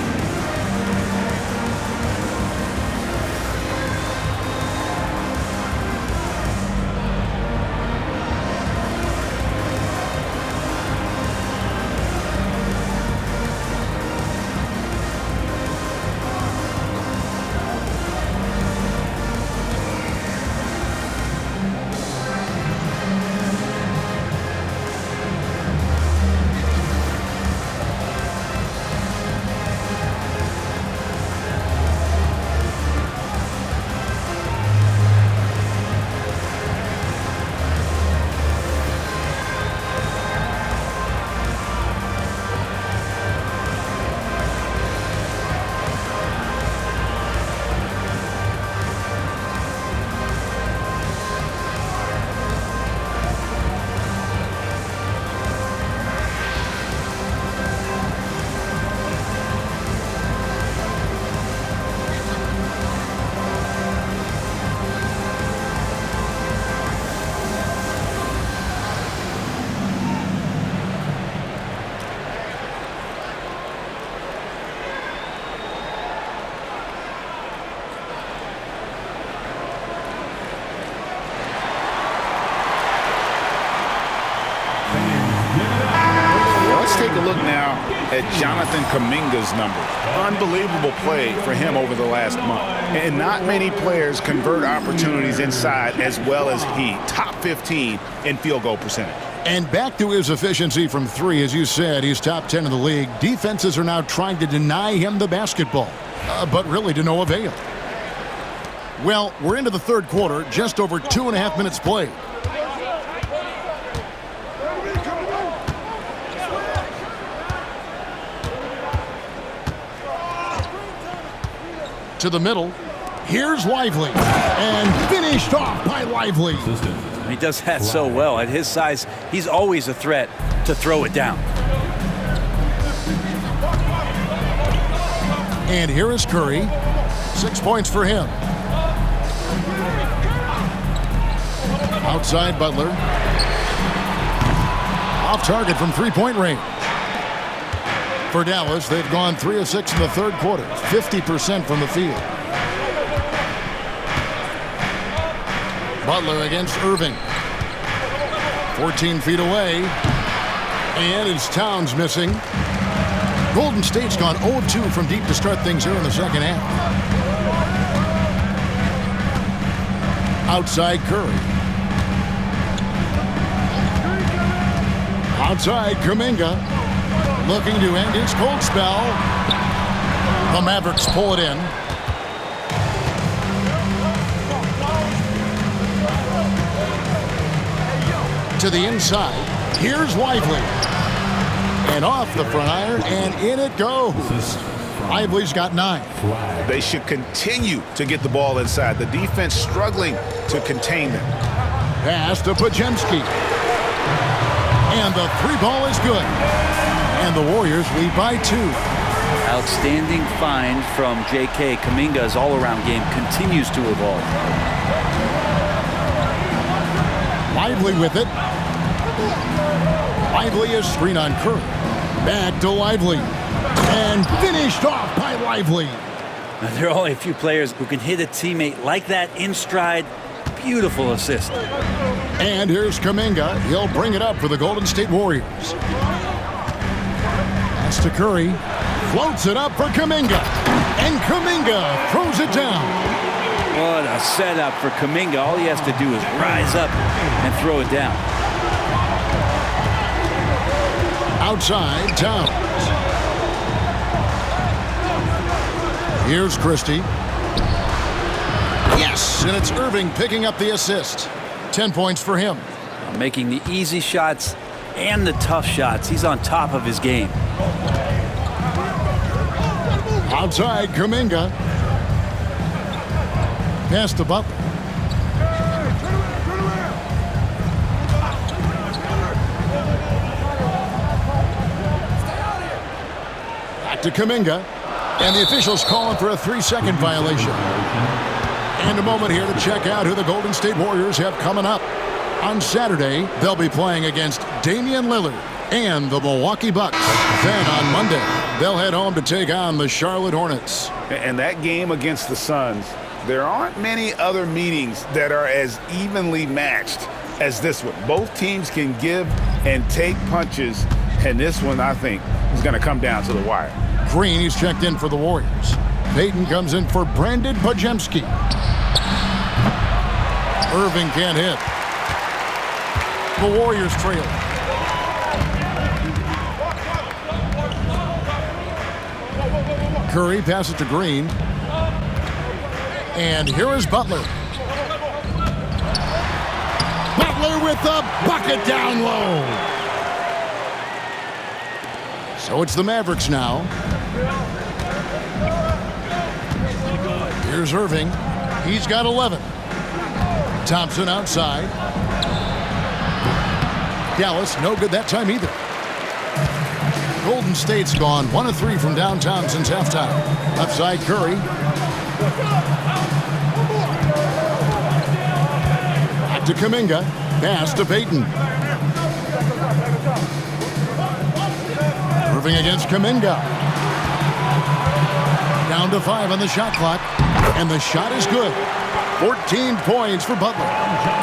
Let's take a look now at Jonathan Kuminga's numbers. Unbelievable play for him over the last month. And not many players convert opportunities inside as well as he. Top 15 in field goal percentage. And back to his efficiency from 3, as you said, he's top 10 in the league. Defenses are now trying to deny him the basketball, but really to no avail. Well, we're into the third quarter, just over 2.5 minutes played. To the middle. Here's Lively. And finished off by Lively. He does that so well. At his size, he's always a threat to throw it down. And here is Curry. 6 points for him. Outside Butler. Off target from three-point range. For Dallas, they've gone 3 of 6 in the third quarter. 50% from the field. Butler against Irving. 14 feet away. And it's Towns missing. Golden State's gone 0-2 from deep to start things here in the second half. Outside Curry. Outside Kuminga. Looking to end his cold spell. The Mavericks pull it in. To the inside. Here's Lively. And off the front iron, and in it goes. Lively's got 9. They should continue to get the ball inside. The defense struggling to contain them. Pass to Podziemski. And the 3 ball is good. And the Warriors lead by 2. Outstanding find from J.K. Kuminga's all-around game continues to evolve. Lively with it. Lively is screen on Curry. Back to Lively. And finished off by Lively. There are only a few players who can hit a teammate like that in stride. Beautiful assist. And here's Kuminga. He'll bring it up for the Golden State Warriors. Pass to Curry. Floats it up for Kuminga. And Kuminga throws it down. What a setup for Kuminga. All he has to do is rise up and throw it down. Outside Towns. Here's Christie. Yes, and it's Irving picking up the assist. 10 points for him. Making the easy shots and the tough shots. He's on top of his game. Outside Kuminga. Pass to Butler. Back to Kuminga. And the officials calling for a 3-second violation. And a moment here to check out who the Golden State Warriors have coming up. On Saturday, they'll be playing against Damian Lillard and the Milwaukee Bucks. Then on Monday, they'll head home to take on the Charlotte Hornets. And that game against the Suns, there aren't many other meetings that are as evenly matched as this one. Both teams can give and take punches, and this one, I think, is going to come down to the wire. Green, he's checked in for the Warriors. Payton comes in for Brandon Podziemski. Irving can't hit. The Warriors trail. Curry passes to Green. And here is Butler. Butler with the bucket down low. So it's the Mavericks now. Here's Irving. He's got 11. Thompson outside. Dallas, no good that time either. Golden State's gone 1 of 3 from downtown since halftime. Upside Curry. Back to Kuminga. Pass to Payton. Irving against Kuminga. Down to 5 on the shot clock. And the shot is good. 14 points for Butler.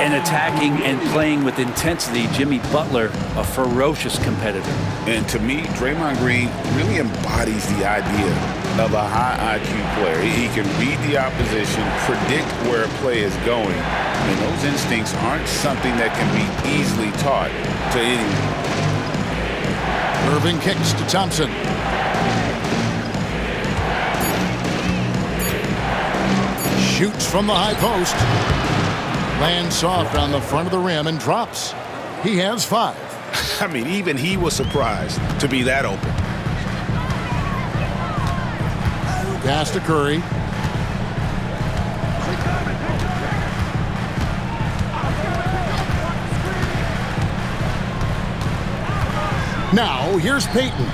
And attacking and playing with intensity, Jimmy Butler, a ferocious competitor. And to me, Draymond Green really embodies the idea of a high IQ player. He can read the opposition, predict where a play is going, and those instincts aren't something that can be easily taught to anyone. Irving kicks to Thompson. Shoots from the high post. Lands soft on the front of the rim and drops. He has 5. I mean, even he was surprised to be that open. Pass to Curry. Now, here's Payton.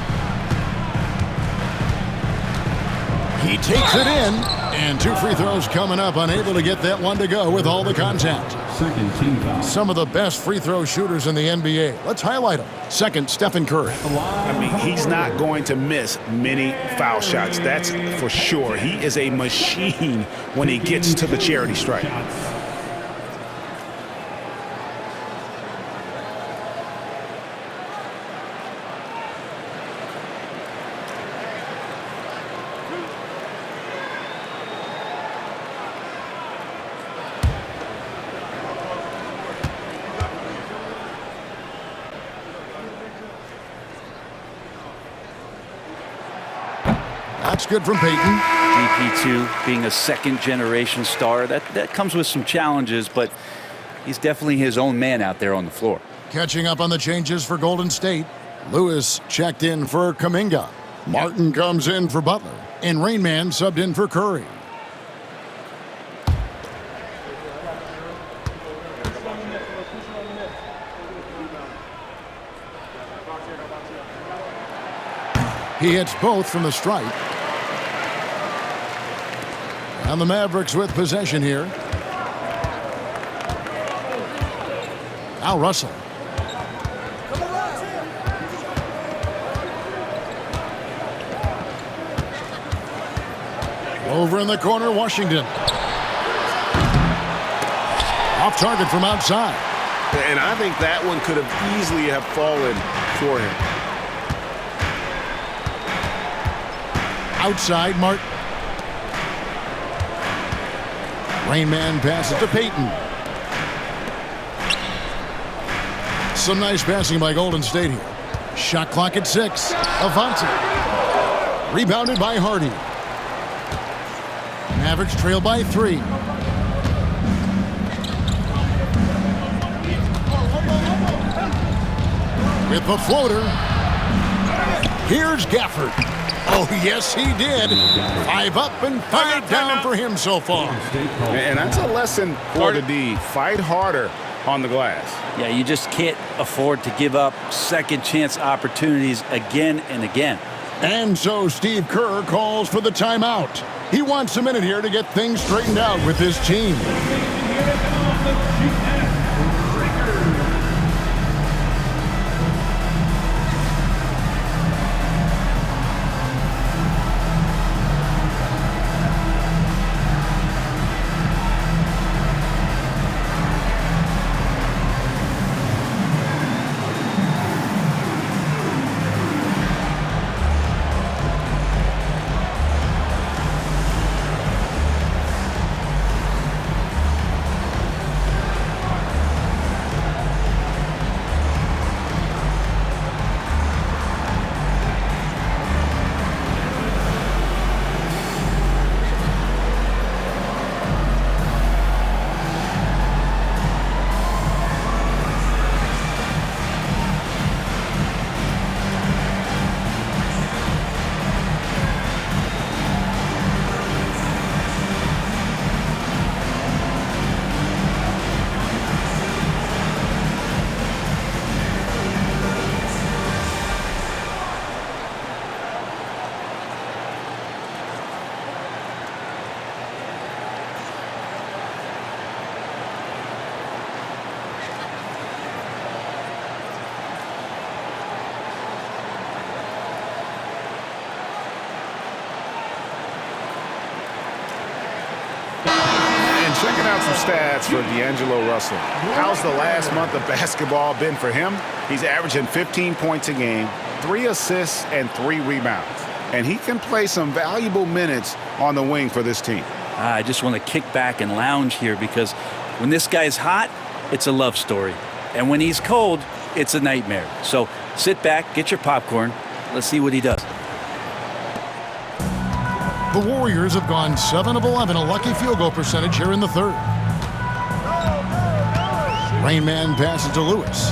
He takes it in, and 2 free throws coming up, unable to get that one to go with all the contact. Second team foul. Some of the best free throw shooters in the NBA. Let's highlight them. Second, Stephen Curry. I mean, he's not going to miss many foul shots. That's for sure. He is a machine when he gets to the charity stripe. It's good from Payton. DP2 being a second-generation star, that comes with some challenges, but he's definitely his own man out there on the floor. Catching up on the changes for Golden State. Lewis checked in for Kuminga. Martin comes in for Butler. And Rain Man subbed in for Curry. He hits both from the stripe. And the Mavericks with possession here. Now Russell. Over in the corner, Washington. Off target from outside. And I think that one could have easily have fallen for him. Outside, Martin. Rain Man passes to Payton. Some nice passing by Golden State here. Shot clock at 6. Avante. Rebounded by Hardy. Mavericks trail by 3. With the floater. Here's Gafford. Oh, yes, he did. 5 up and 5 down for him so far. And that's a lesson for the D. Fight harder on the glass. Yeah, you just can't afford to give up second chance opportunities again and again. And so Steve Kerr calls for the timeout. He wants a minute here to get things straightened out with his team. Checking out some stats for D'Angelo Russell. How's the last month of basketball been for him? He's averaging 15 points a game, 3 assists, and 3 rebounds. And he can play some valuable minutes on the wing for this team. I just want to kick back and lounge here because when this guy's hot, it's a love story. And when he's cold, it's a nightmare. So sit back, get your popcorn. Let's see what he does. The Warriors have gone 7 of 11, a lucky field goal percentage here in the third. Rain Man passes to Lewis.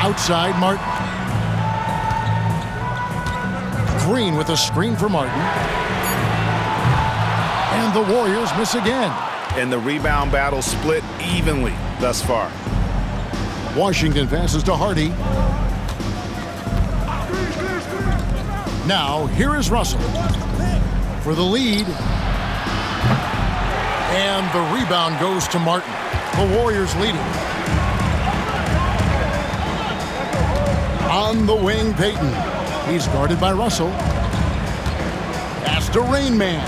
Outside, Martin. Green with a screen for Martin. And the Warriors miss again. And the rebound battle split evenly thus far. Washington passes to Hardy. Now, here is Russell for the lead. And the rebound goes to Martin. The Warriors leading. On the wing, Payton. He's guarded by Russell. Pass to Rain Man.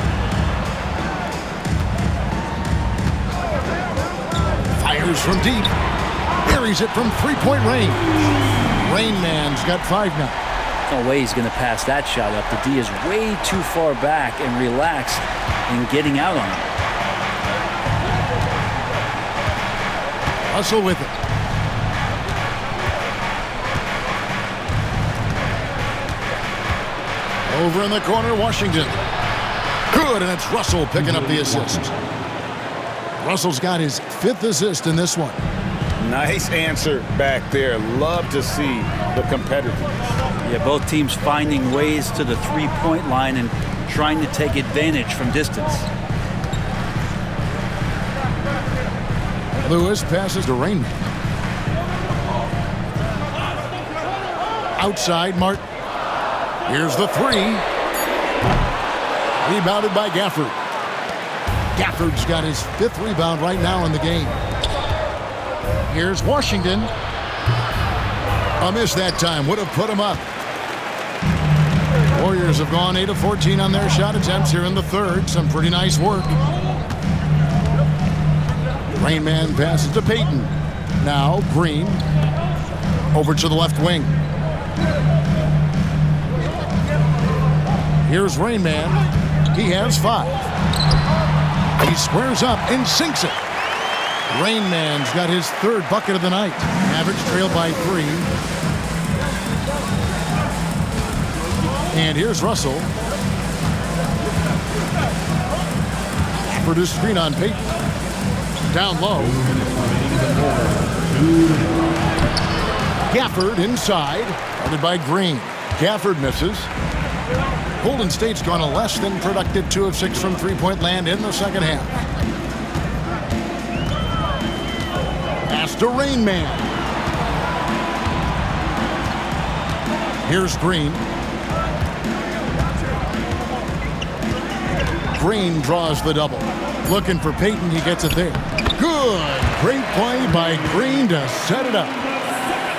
Fires from deep. Buries it from three-point range. Rain Man's got 5 now. No way he's going to pass that shot up. The D is way too far back and relaxed in getting out on him. Russell with it. Over in the corner, Washington. Good, and it's Russell picking up the assist. Russell's got his 5th assist in this one. Nice answer back there. Love to see the competitiveness. Yeah, both teams finding ways to the three-point line and trying to take advantage from distance. Lewis passes to Rainman. Outside, Martin. Here's the 3. Rebounded by Gafford. Gafford's got his 5th rebound right now in the game. Here's Washington. A miss that time. Would have put him up. Warriors have gone 8 of 14 on their shot attempts here in the 3rd. Some pretty nice work. Rainman passes to Payton. Now Green. Over to the left wing. Here's Rainman. He has 5. He squares up and sinks it. Rainman's got his 3rd bucket of the night. Mavericks trail by 3. And here's Russell. For this screen on Payton. Down low. Gafford inside. Guarded by Green. Gafford misses. Golden State's gone a less than productive 2 of 6 from three-point land in the second half. Pass to Rainman. Here's Green. Green draws the double. Looking for Payton, he gets it there. Good. Great play by Green to set it up.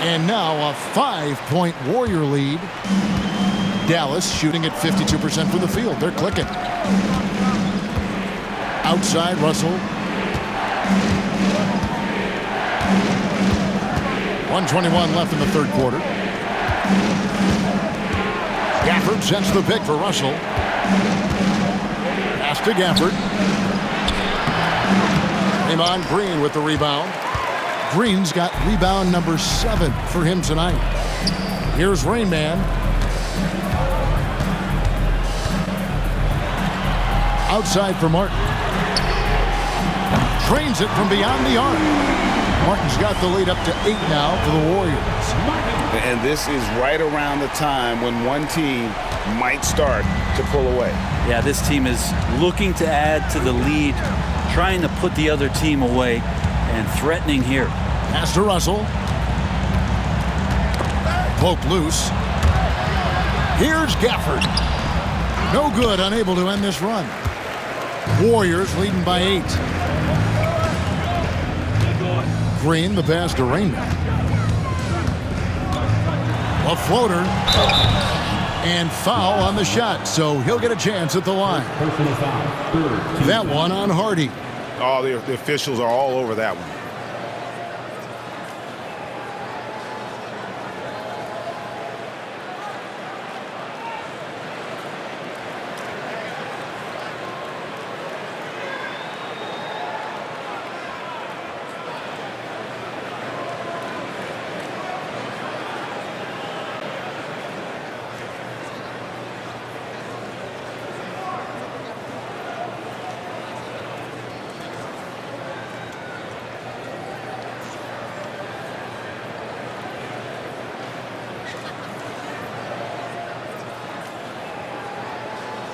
And now a 5-point Warrior lead. Dallas shooting at 52% from the field. They're clicking. Outside, Russell. 1:21 left in the 3rd quarter. Gafford sets the pick for Russell. Pass to Gafford. Draymond Green with the rebound. Green's got rebound number 7 for him tonight. Here's Rainman. Outside for Martin. Trains it from beyond the arc. Martin's got the lead up to 8 now for the Warriors. And this is right around the time when one team might start to pull away. Yeah, this team is looking to add to the lead, trying to put the other team away, and threatening here. Pass to Russell. Poke loose. Here's Gafford. No good, unable to end this run. Warriors leading by 8. Green, the pass to Rainman. A floater. And foul on the shot, so he'll get a chance at the line. That one on Hardy. Oh, the officials are all over that one.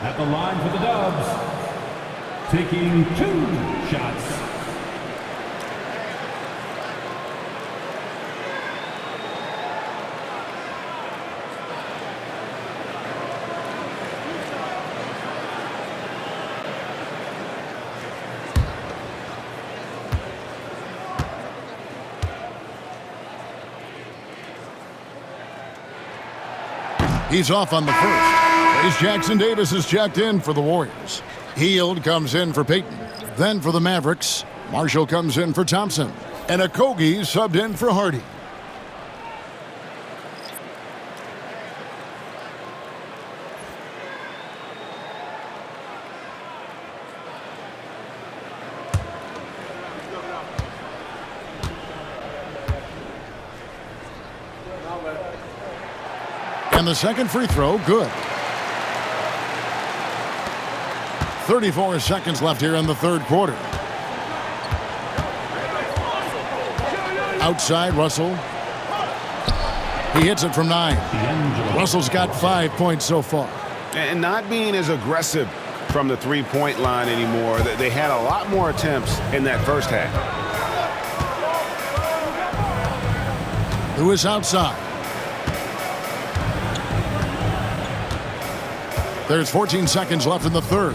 At the line for the Dubs, taking 2 shots. He's off on the first. As Jackson Davis is checked in for the Warriors. Hield comes in for Payton. Then for the Mavericks, Marshall comes in for Thompson. And Okogie subbed in for Hardy. And the second free throw, good. 34 seconds left here in the third quarter. Outside, Russell. He hits it from 9. Russell's got 5 points so far. And not being as aggressive from the three-point line anymore. They had a lot more attempts in that first half. Lewis outside. There's 14 seconds left in the third.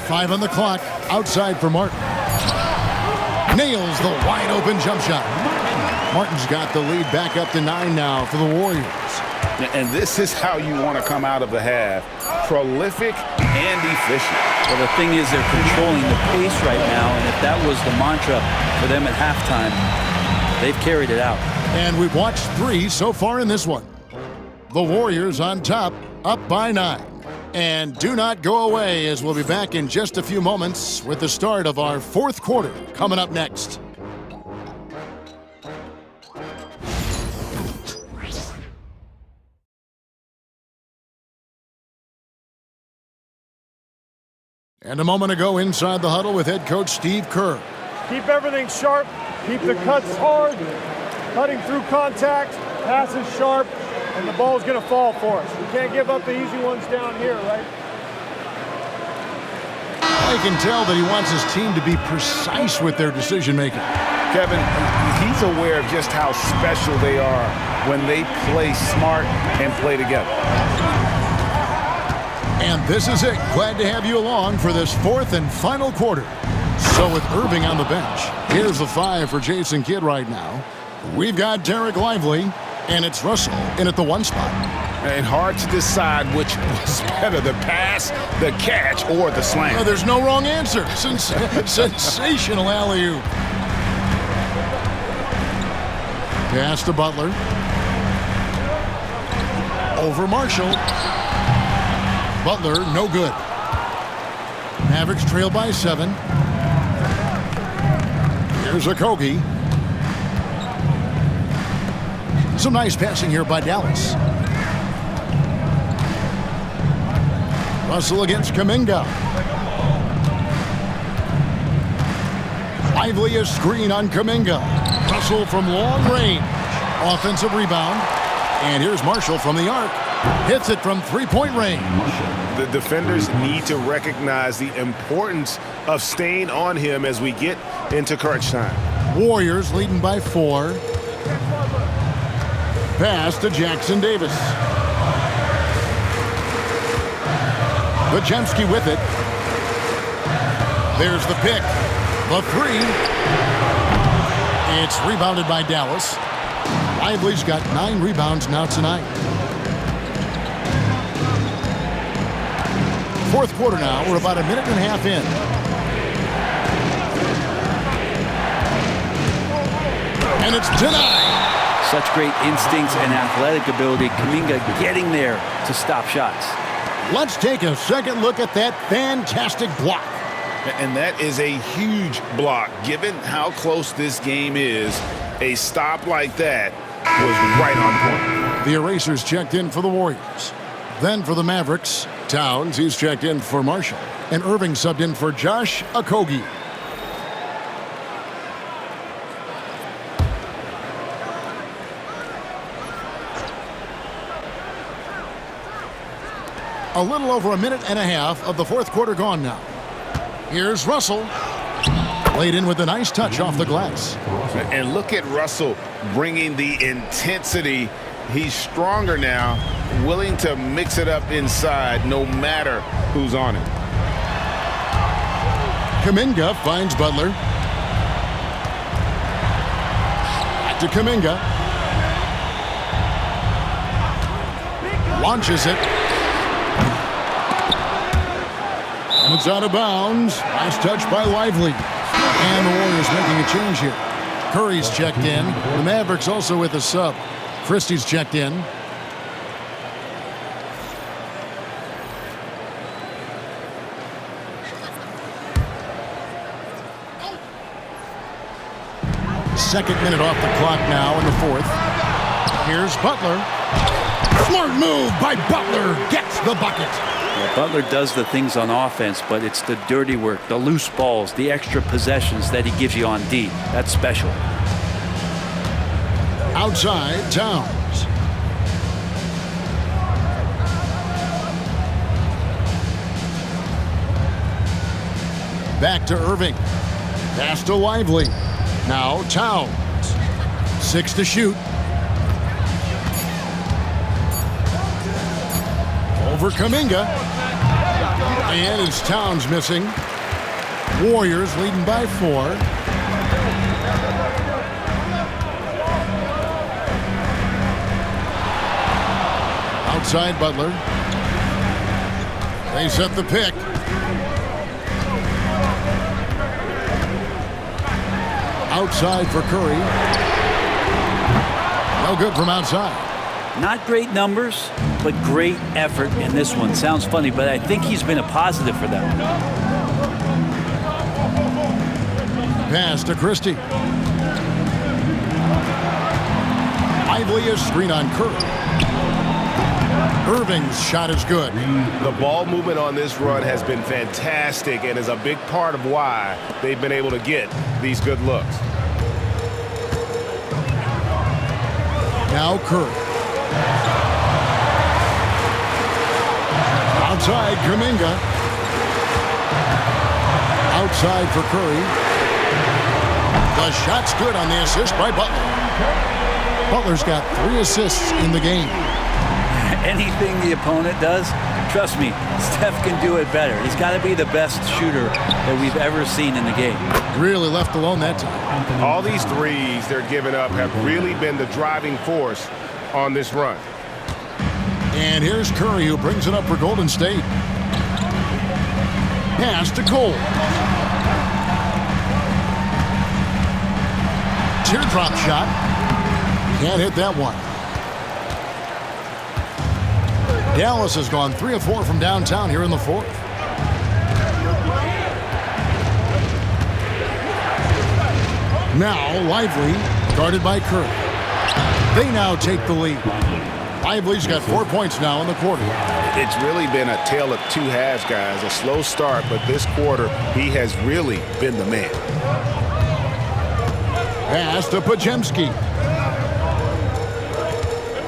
Five on the clock. Outside for Martin. Nails the wide open jump shot. Martin's got the lead back up to 9 now for the Warriors. And this is how you want to come out of the half. Prolific and efficient. Well, the thing is they're controlling the pace right now, and if that was the mantra for them at halftime, they've carried it out. And we've watched 3 so far in this one. The Warriors on top, up by 9. And do not go away, as we'll be back in just a few moments with the start of our fourth quarter coming up next. And a moment ago inside the huddle with head coach Steve Kerr. Keep everything sharp, keep the cuts hard, cutting through contact, passes sharp, and the ball's going to fall for us. We can't give up the easy ones down here, right? I can tell that he wants his team to be precise with their decision-making. Kevin, he's aware of just how special they are when they play smart and play together. And this is it. Glad to have you along for this fourth and final quarter. So with Irving on the bench, here's the 5 for Jason Kidd right now. We've got Derek Lively, and it's Russell in at the 1 spot. And hard to decide which was better, the pass, the catch, or the slam. Oh, there's no wrong answer. Sensational alley-oop. Pass to Butler. Over Marshall. Butler, no good. Mavericks trail by 7. Here's Okogie. Some nice passing here by Dallas. Russell against Kuminga. Lively a screen on Kuminga. Russell from long range. Offensive rebound. And here's Marshall from the arc. Hits it from three-point range. The defenders need to recognize the importance of staying on him as we get into crunch time. Warriors leading by 4. Pass to Jackson Davis. Bajemski with it. There's the pick. The 3. It's rebounded by Dallas. Lively's got 9 rebounds now tonight. Fourth quarter now. We're about a minute and a half in. And it's denied. Such great instincts and athletic ability. Kuminga getting there to stop shots. Let's take a second look at that fantastic block. And that is a huge block. Given how close this game is, a stop like that was right on point. The Erasers checked in for the Warriors. Then for the Mavericks, Towns, he's checked in for Marshall. And Irving subbed in for Josh Okogie. A little over a minute and a half of the fourth quarter gone now. Here's Russell. Laid in with a nice touch off the glass. And look at Russell bringing the intensity. He's stronger now, willing to mix it up inside no matter who's on it. Kuminga finds Butler. Back to Kuminga. Launches it. And it's out of bounds. Last touch by Lively. And the Warriors making a change here. Curry's checked in. The Mavericks also with a sub. Christie's checked in. Second minute off the clock now in the fourth. Here's Butler. Smart move by Butler. Gets the bucket. Yeah, Butler does the things on offense, but it's the dirty work, the loose balls, the extra possessions that he gives you on D. That's special. Outside, Towns. Back to Irving. Pass to Lively. Now Towns. 6 to shoot. Over Kuminga. And it's Towns missing. Warriors leading by 4. Outside Butler. They set the pick. Outside for Curry. No good from outside. Not great numbers, but great effort in this one. Sounds funny, but I think he's been a positive for them. Pass to Christie. Lively is screen on Curry. Irving's shot is good. The ball movement on this run has been fantastic and is a big part of why they've been able to get these good looks. Now Curry. Outside Kuminga. Outside for Curry. The shot's good on the assist by Butler. Butler's got 3 assists in the game. Anything the opponent does, trust me, Steph can do it better. He's got to be the best shooter that we've ever seen in the game. Really left alone that time. All these threes they're giving up have really been the driving force on this run. And here's Curry, who brings it up for Golden State. Pass to Cole. Teardrop shot. Can't hit that one. Dallas has gone 3 of 4 from downtown here in the 4th. Now Lively, guarded by Curry. They now take the lead. Lively's got 4 points now in the quarter. It's really been a tale of 2 halves, guys. A slow start, but this quarter, he has really been the man. Pass to Podziemski.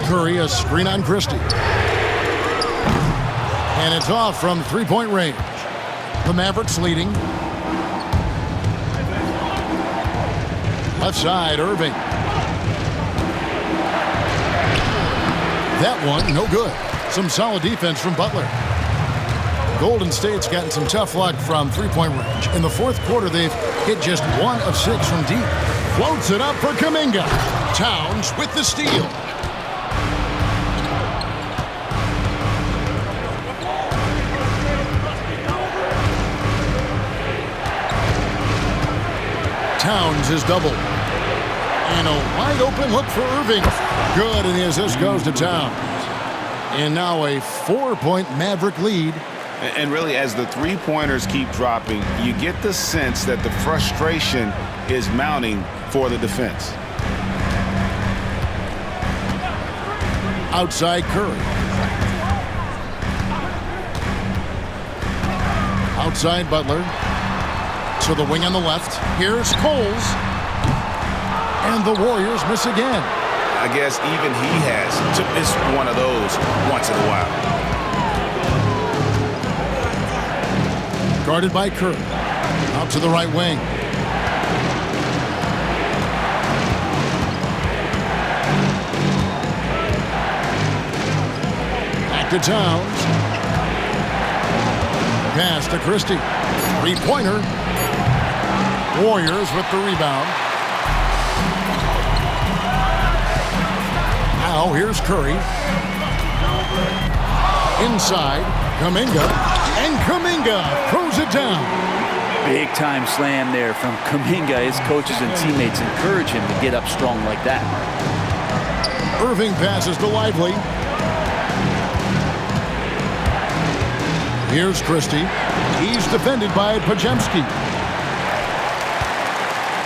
Curry, a screen on Christie. And it's off from 3-point range. The Mavericks leading. Left side, Irving. That one, no good. Some solid defense from Butler. Golden State's gotten some tough luck from 3-point range. In the 4th quarter, they've hit just 1 of 6 from deep. Floats it up for Kuminga. Towns with the steal. Towns is doubled. And a wide open look for Irving. Good, and the assist goes to Towns. And now a 4-point Maverick lead. And really, as the three-pointers keep dropping, you get the sense that the frustration is mounting for the defense. Outside Curry. Outside Butler. To the wing on the left. Here's Coles. And the Warriors miss again. I guess even he has to miss one of those once in a while. Guarded by Curry. Out to the right wing. Back to Towns. Pass to Christie. 3-pointer. Warriors with the rebound. Now here's Curry. Inside, Kuminga. And Kuminga throws it down. Big time slam there from Kuminga. His coaches and teammates encourage him to get up strong like that. Irving passes to Lively. Here's Christie. He's defended by Podziemski.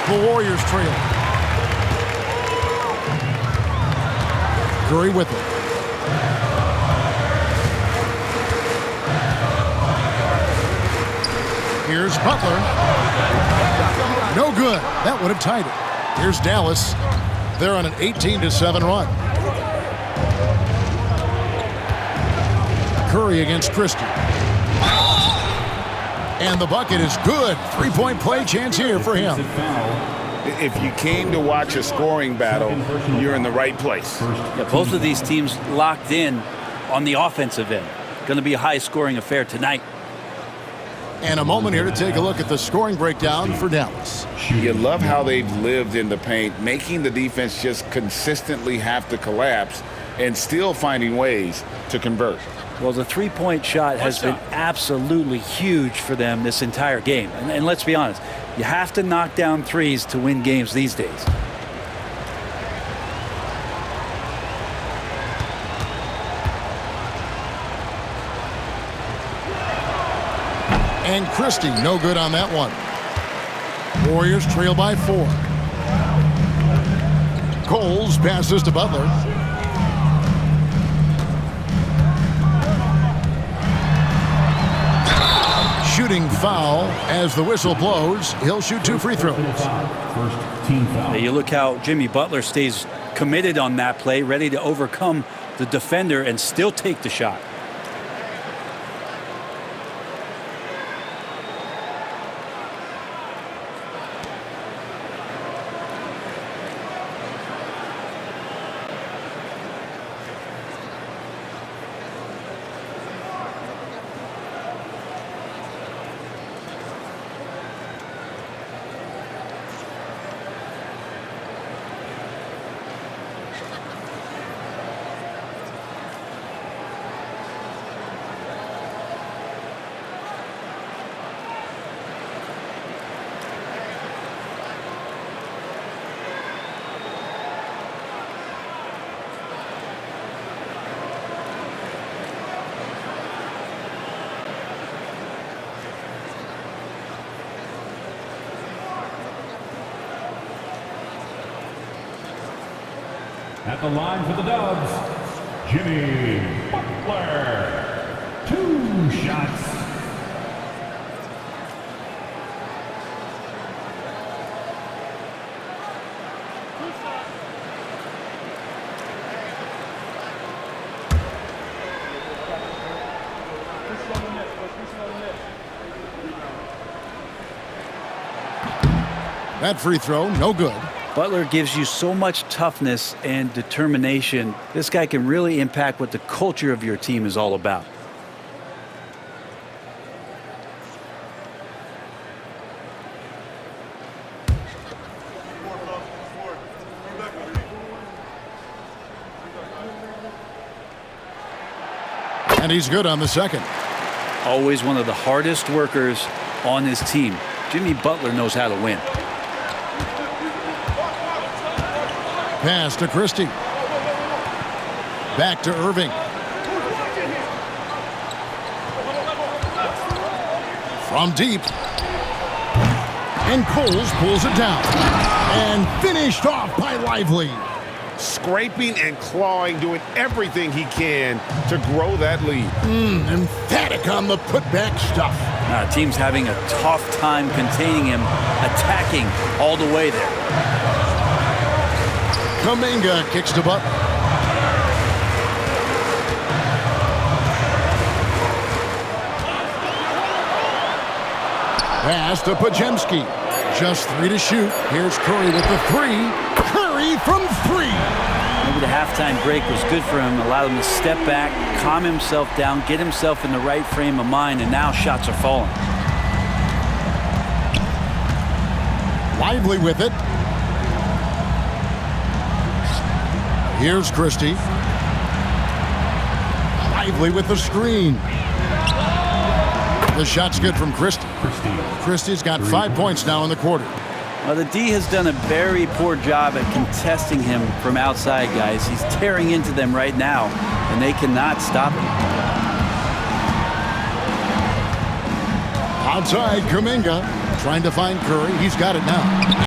The Warriors trail. Curry with it. Here's Butler. No good. That would have tied it. Here's Dallas. They're on an 18-7 run. Curry against Christie. And the bucket is good. Three-point play chance here for him. If you came to watch a scoring battle, you're in the right place. Yeah, both of these teams locked in on the offensive end. Going to be a high-scoring affair tonight. And a moment here to take a look at the scoring breakdown for Dallas. You love how they've lived in the paint, making the defense just consistently have to collapse and still finding ways to convert. Well, the three-point shot has been absolutely huge for them this entire game. And let's be honest, you have to knock down threes to win games these days. And Christie, no good on that one. Warriors trail by 4. Coles passes to Butler. Shooting foul as the whistle blows. He'll shoot 2 free throws. First team foul. You look how Jimmy Butler stays committed on that play, ready to overcome the defender and still take the shot. At the line for the Dubs, Jimmy Butler. 2 shots. That free throw, no good. Butler gives you so much toughness and determination. This guy can really impact what the culture of your team is all about. And he's good on the second. Always one of the hardest workers on his team. Jimmy Butler knows how to win. Pass to Christie. Back to Irving. From deep. And Coles pulls it down. And finished off by Lively. Scraping and clawing, doing everything he can to grow that lead. Emphatic on the putback stuff. Team's having a tough time containing him, attacking all the way there. Kuminga kicks to Butler. Pass to Pajemski. Just 3 to shoot. Here's Curry with the 3. Curry from 3. Maybe the halftime break was good for him. Allowed him to step back, calm himself down, get himself in the right frame of mind, and now shots are falling. Lively with it. Here's Christie. Lively with the screen. The shot's good from Christie. Christie's got 5 points now in the quarter. Well, the D has done a very poor job at contesting him from outside, guys. He's tearing into them right now, and they cannot stop him. Outside, Kuminga trying to find Curry. He's got it now.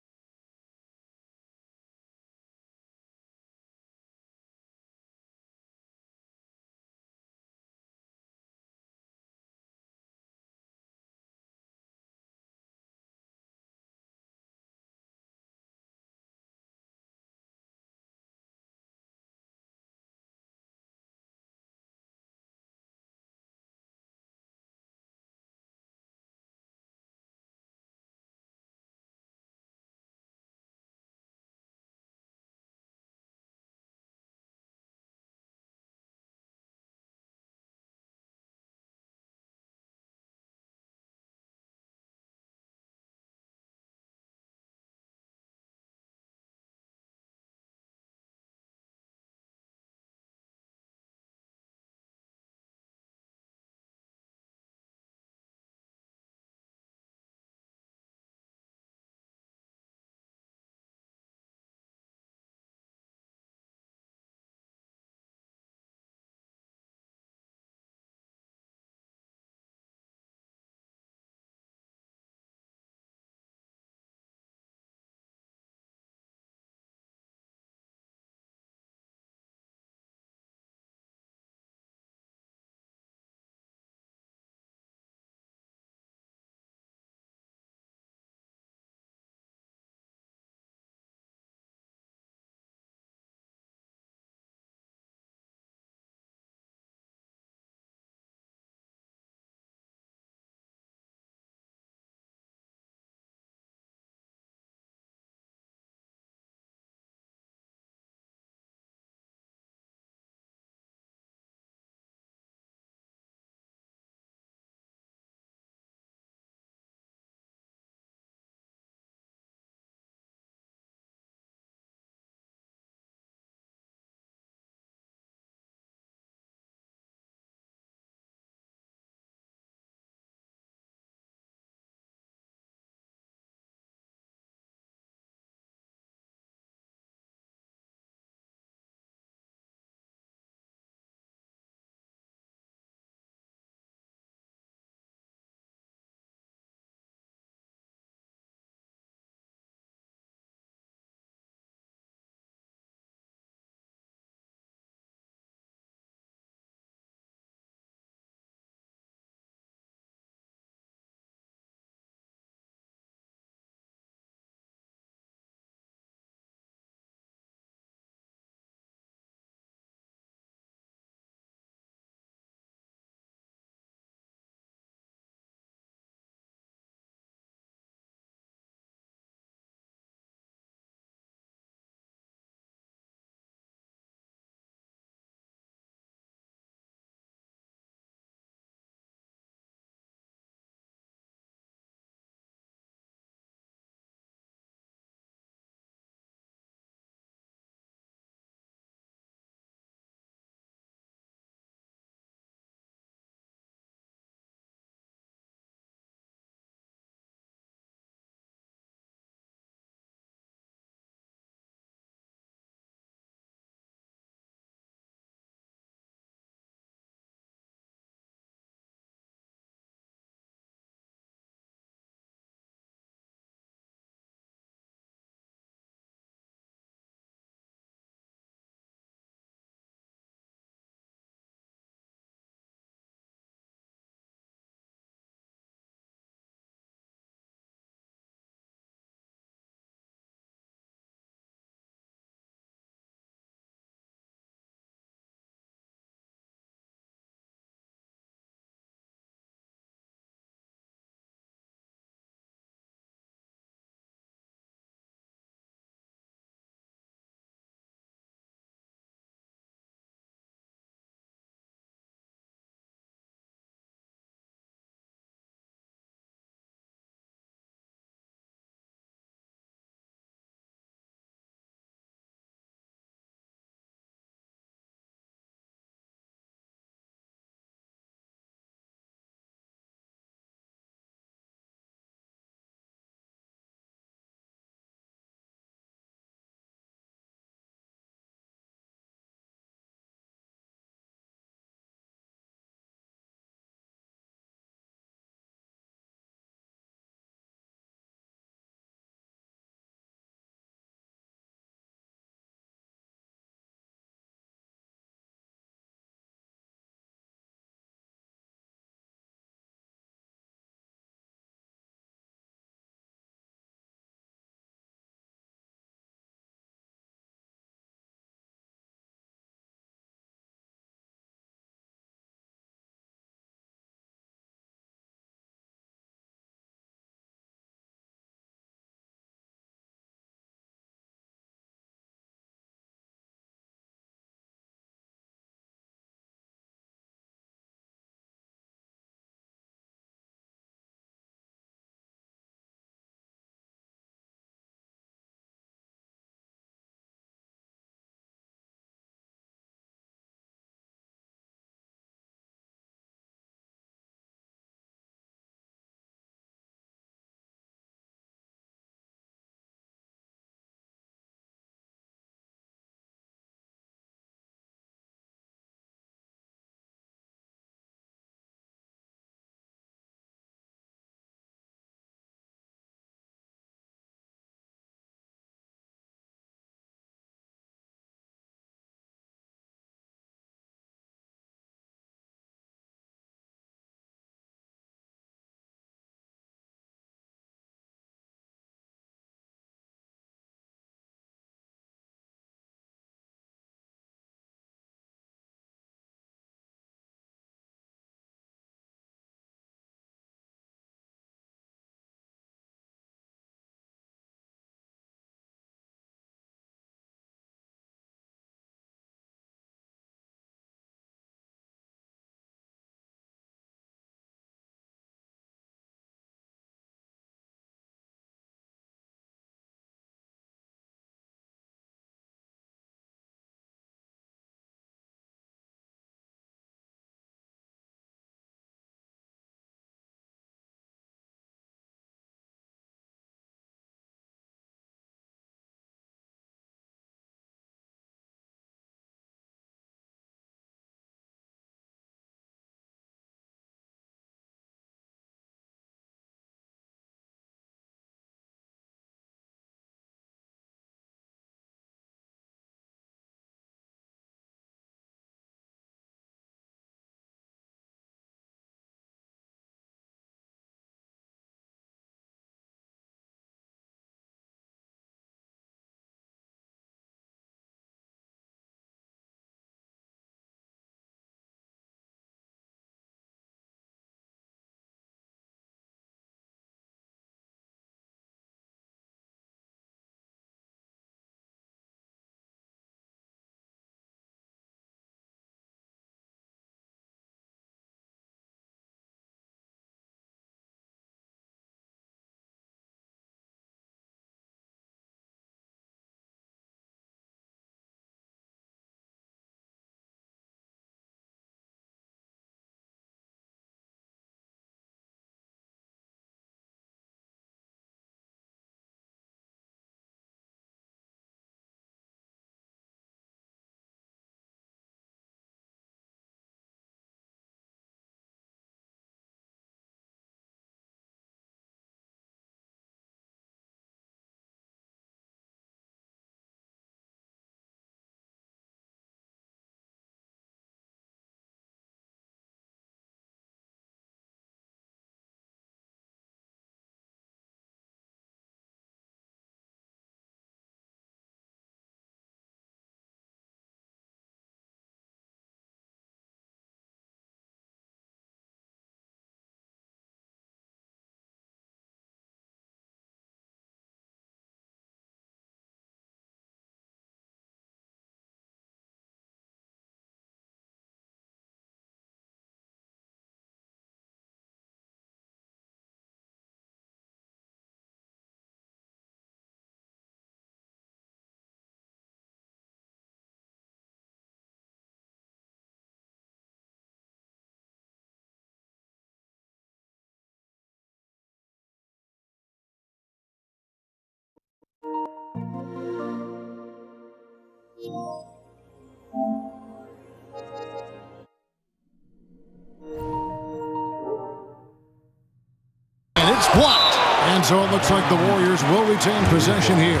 So it looks like the Warriors will retain possession here.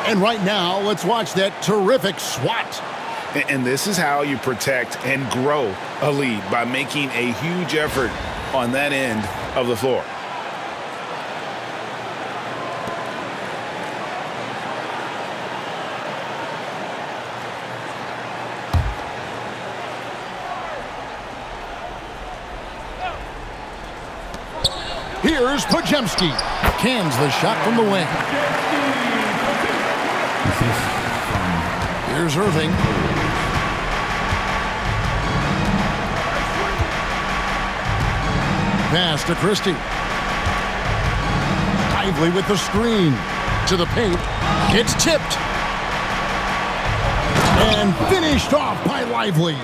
And right now, let's watch that terrific swat. And this is how you protect and grow a lead, by making a huge effort on that end of the floor. Here's Pajemski. Cans the shot from the wing. Here's Irving. Pass to Christie. Lively with the screen. To the paint. It's tipped. And finished off by Lively.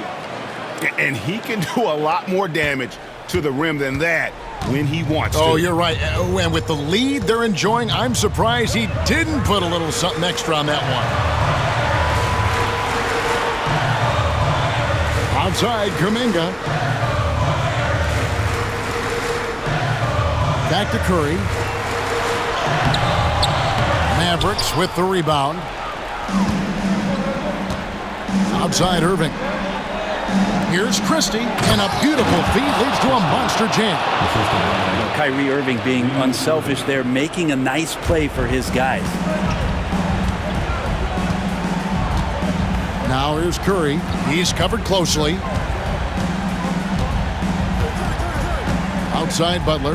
And he can do a lot more damage to the rim than that when he wants to. Oh, you're right. And with the lead they're enjoying, I'm surprised he didn't put a little something extra on that one. Outside, Kuminga. Back to Curry. Mavericks with the rebound. Outside, Irving. Here's Christie, and a beautiful feed leads to a monster jam. Kyrie Irving being unselfish there, making a nice play for his guys. Now here's Curry. He's covered closely. Outside, Butler.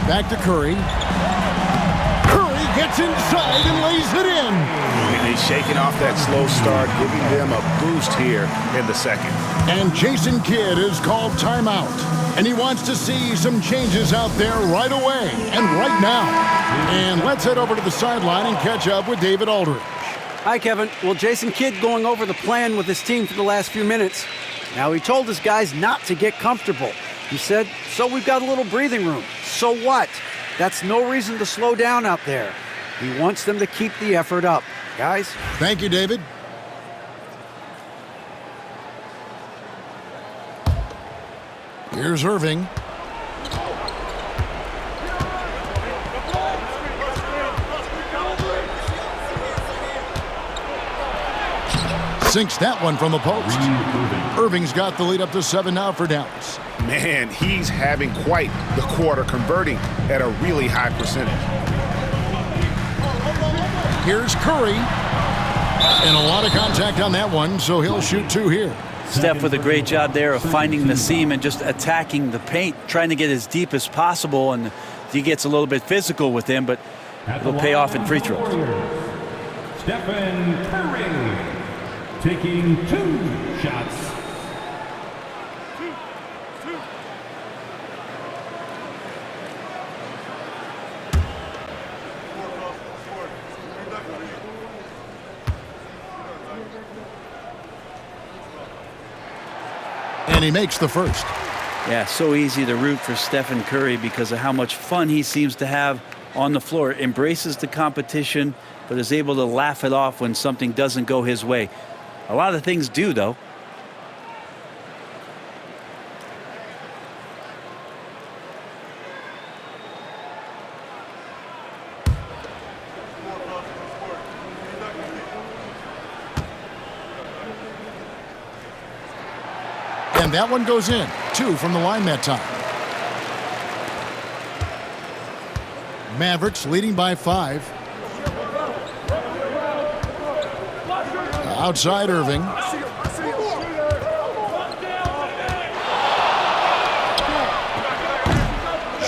Back to Curry. Curry gets inside and lays it in. And he's shaking off that slow start, giving them a boost here in the second. And Jason Kidd is called timeout. And he wants to see some changes out there right away and right now. And let's head over to the sideline and catch up with David Aldridge. Hi, Kevin. Well, Jason Kidd going over the plan with his team for the last few minutes. Now, he told his guys not to get comfortable. He said, so we've got a little breathing room. So what? That's no reason to slow down out there. He wants them to keep the effort up. Guys? Thank you, David. Here's Irving. Sinks that one from the post. Irving's got the lead up to 7 now for Dallas. Man, he's having quite the quarter, converting at a really high percentage. Here's Curry. And a lot of contact on that one, so he'll shoot 2 here. Steph with a great job there of finding the seam and just attacking the paint, trying to get as deep as possible, and he gets a little bit physical with him, but it'll pay off in free throws. Stephen Curry taking 2 shots. And he makes the first. Yeah, so easy to root for Stephen Curry because of how much fun he seems to have on the floor. Embraces the competition, but is able to laugh it off when something doesn't go his way. A lot of things do, though. And that one goes in. 2 from the line that time. Mavericks leading by 5. Outside Irving.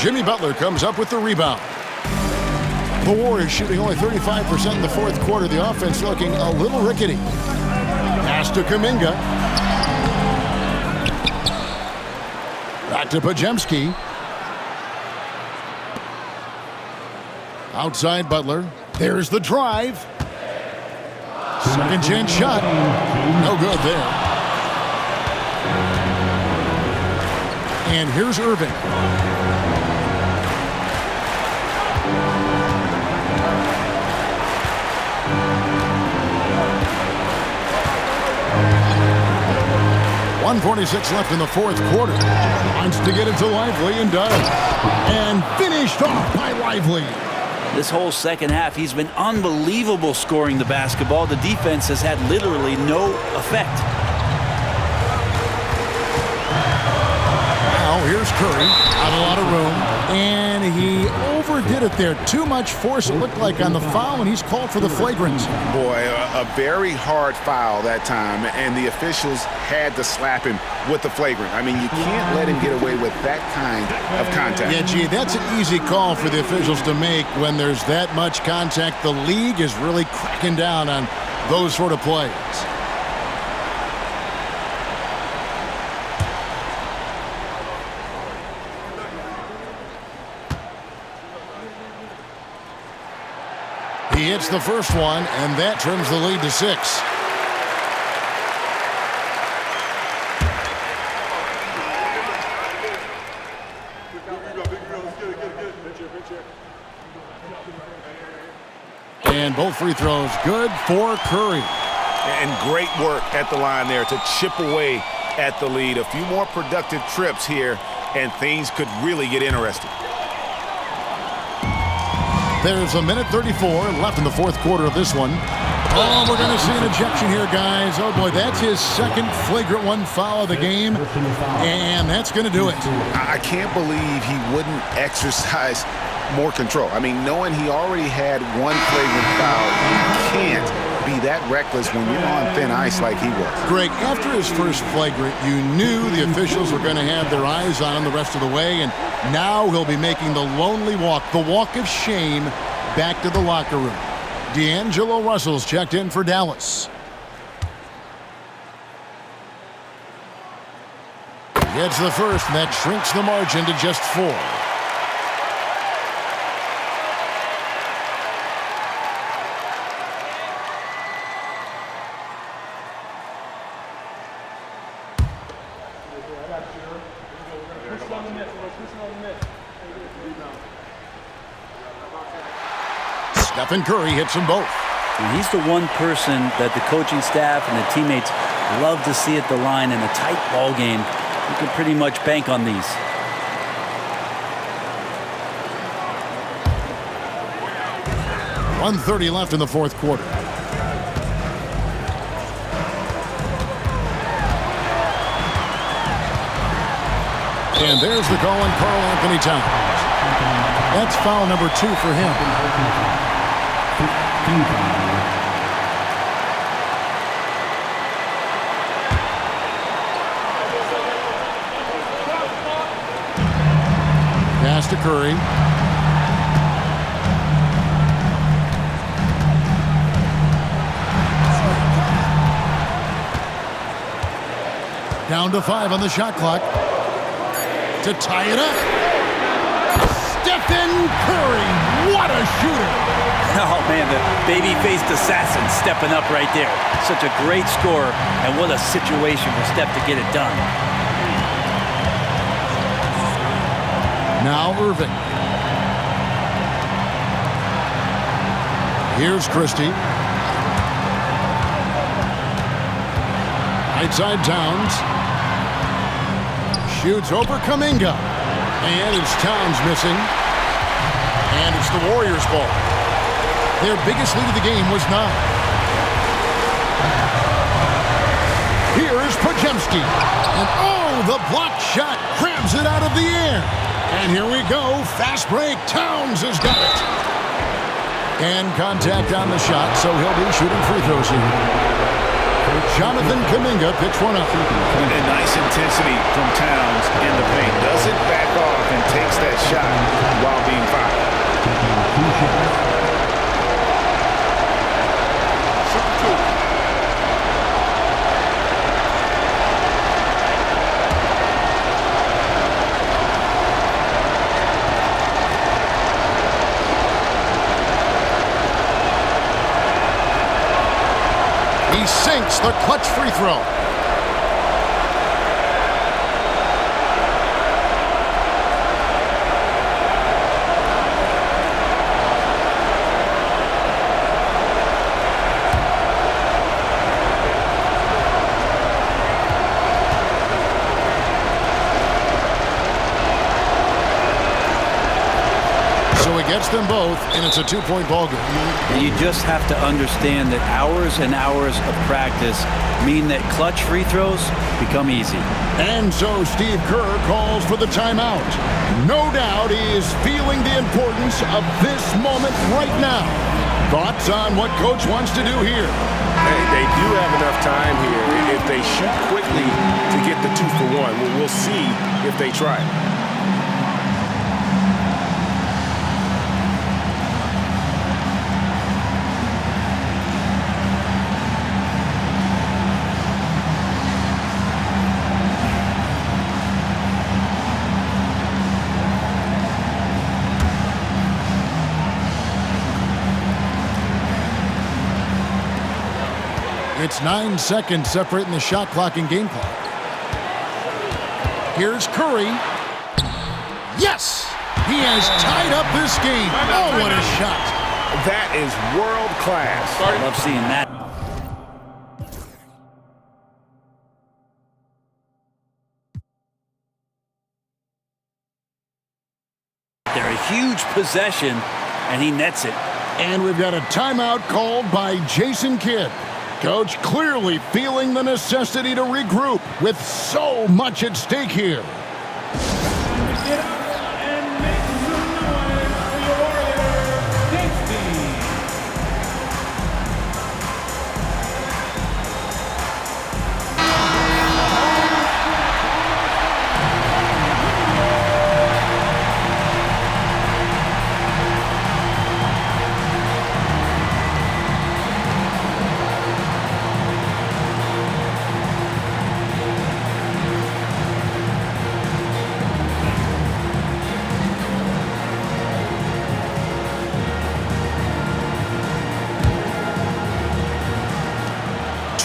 Jimmy Butler comes up with the rebound. The Warriors shooting only 35% in the fourth quarter. The offense looking a little rickety. Pass to Kuminga. Back to Pajemski. Outside Butler. There's the drive. Second chance shot. No good there. And here's Irving. 1:46 left in the fourth quarter. Wants to get it to Lively and does. And finished off by Lively. This whole second half, he's been unbelievable scoring the basketball. The defense has had literally no effect. Now here's Curry. Not a lot of room. And he overdid it there. Too much force, it looked like, on the foul, and he's called for the flagrant. Boy, a very hard foul that time, and the officials had to slap him with the flagrant. I mean, you can't let him get away with that kind of contact. Yeah, gee, that's an easy call for the officials to make when there's that much contact. The league is really cracking down on those sort of plays. He hits the first one, and that trims the lead to 6. And both free throws good for Curry. And great work at the line there to chip away at the lead. A few more productive trips here, and things could really get interesting. There's a minute 34 left in the fourth quarter of this one. Oh, we're going to see an ejection here, guys. Oh, boy, that's his second flagrant one foul of the game, and that's going to do it. I can't believe he wouldn't exercise more control. I mean, knowing he already had one flagrant foul, you can't be that reckless when you're on thin ice like he was. Greg, after his first flagrant, you knew the officials were going to have their eyes on him the rest of the way, and now he'll be making the lonely walk, the walk of shame, back to the locker room. D'Angelo Russell's checked in for Dallas. Gets the first, and that shrinks the margin to just 4. Stephen Curry hits them both. And he's the one person that the coaching staff and the teammates love to see at the line in a tight ball game. You can pretty much bank on these. .130 left in the fourth quarter. And there's the call on Karl Anthony Towns. That's foul number 2 for him. Pass to Curry. Down to 5 on the shot clock. To tie it up. Stephen Curry, what a shooter. Oh, man, the baby-faced assassin stepping up right there. Such a great score, and what a situation for Steph to get it done. Now Irving. Here's Christie. Right side Towns. Shoots over Kuminga. And it's Towns missing. And it's the Warriors' ball. Their biggest lead of the game was 9. Here is Podziemski. And oh, the block shot grabs it out of the air. And here we go. Fast break. Towns has got it. And contact on the shot, so he'll be shooting free throws here. Jonathan Kuminga picks one up. And nice intensity from Towns in the paint. Doesn't back off and takes that shot while being fouled. He sinks the clutch free throw. them both, and it's a 2-point ball game. And you just have to understand that hours and hours of practice mean that clutch free throws become easy. And so Steve Kerr calls for the timeout. No doubt he is feeling the importance of this moment right now. Thoughts on what Coach wants to do here? They do have enough time here. If they shoot quickly to get the 2 for 1, we'll see if they try it. It's 9 seconds separating the shot clock and game clock. Here's Curry. Yes! He has tied up this game. Oh, what a shot. That is world class. I love seeing that. They're a huge possession, and he nets it. And we've got a timeout called by Jason Kidd. Coach clearly feeling the necessity to regroup with so much at stake here. Get up and make some noise for your Warrior, Dixie.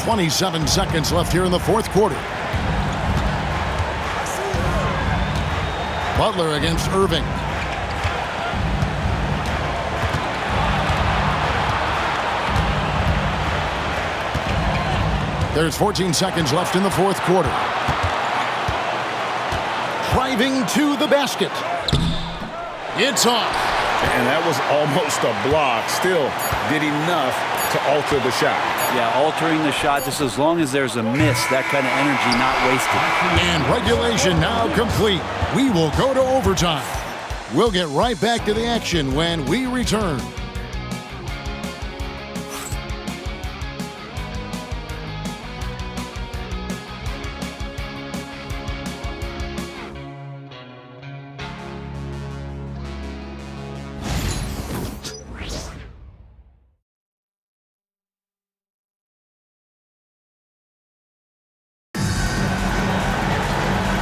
.27 seconds left here in the fourth quarter. Butler against Irving. There's 14 seconds left in the fourth quarter. Driving to the basket. It's off. And that was almost a block. Still did enough to alter the shot. Yeah, altering the shot, just as long as there's a miss, that kind of energy not wasted. And regulation now complete. We will go to overtime. We'll get right back to the action when we return.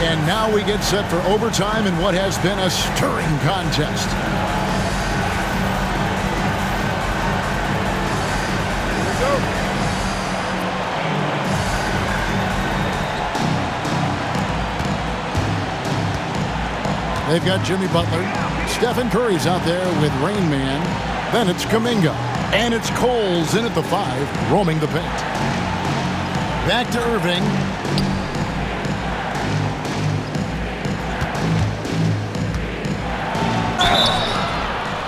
And now we get set for overtime in what has been a stirring contest. They've got Jimmy Butler. Stephen Curry's out there with Rain Man. Then it's Kuminga. And it's Coles in at the 5, roaming the paint. Back to Irving.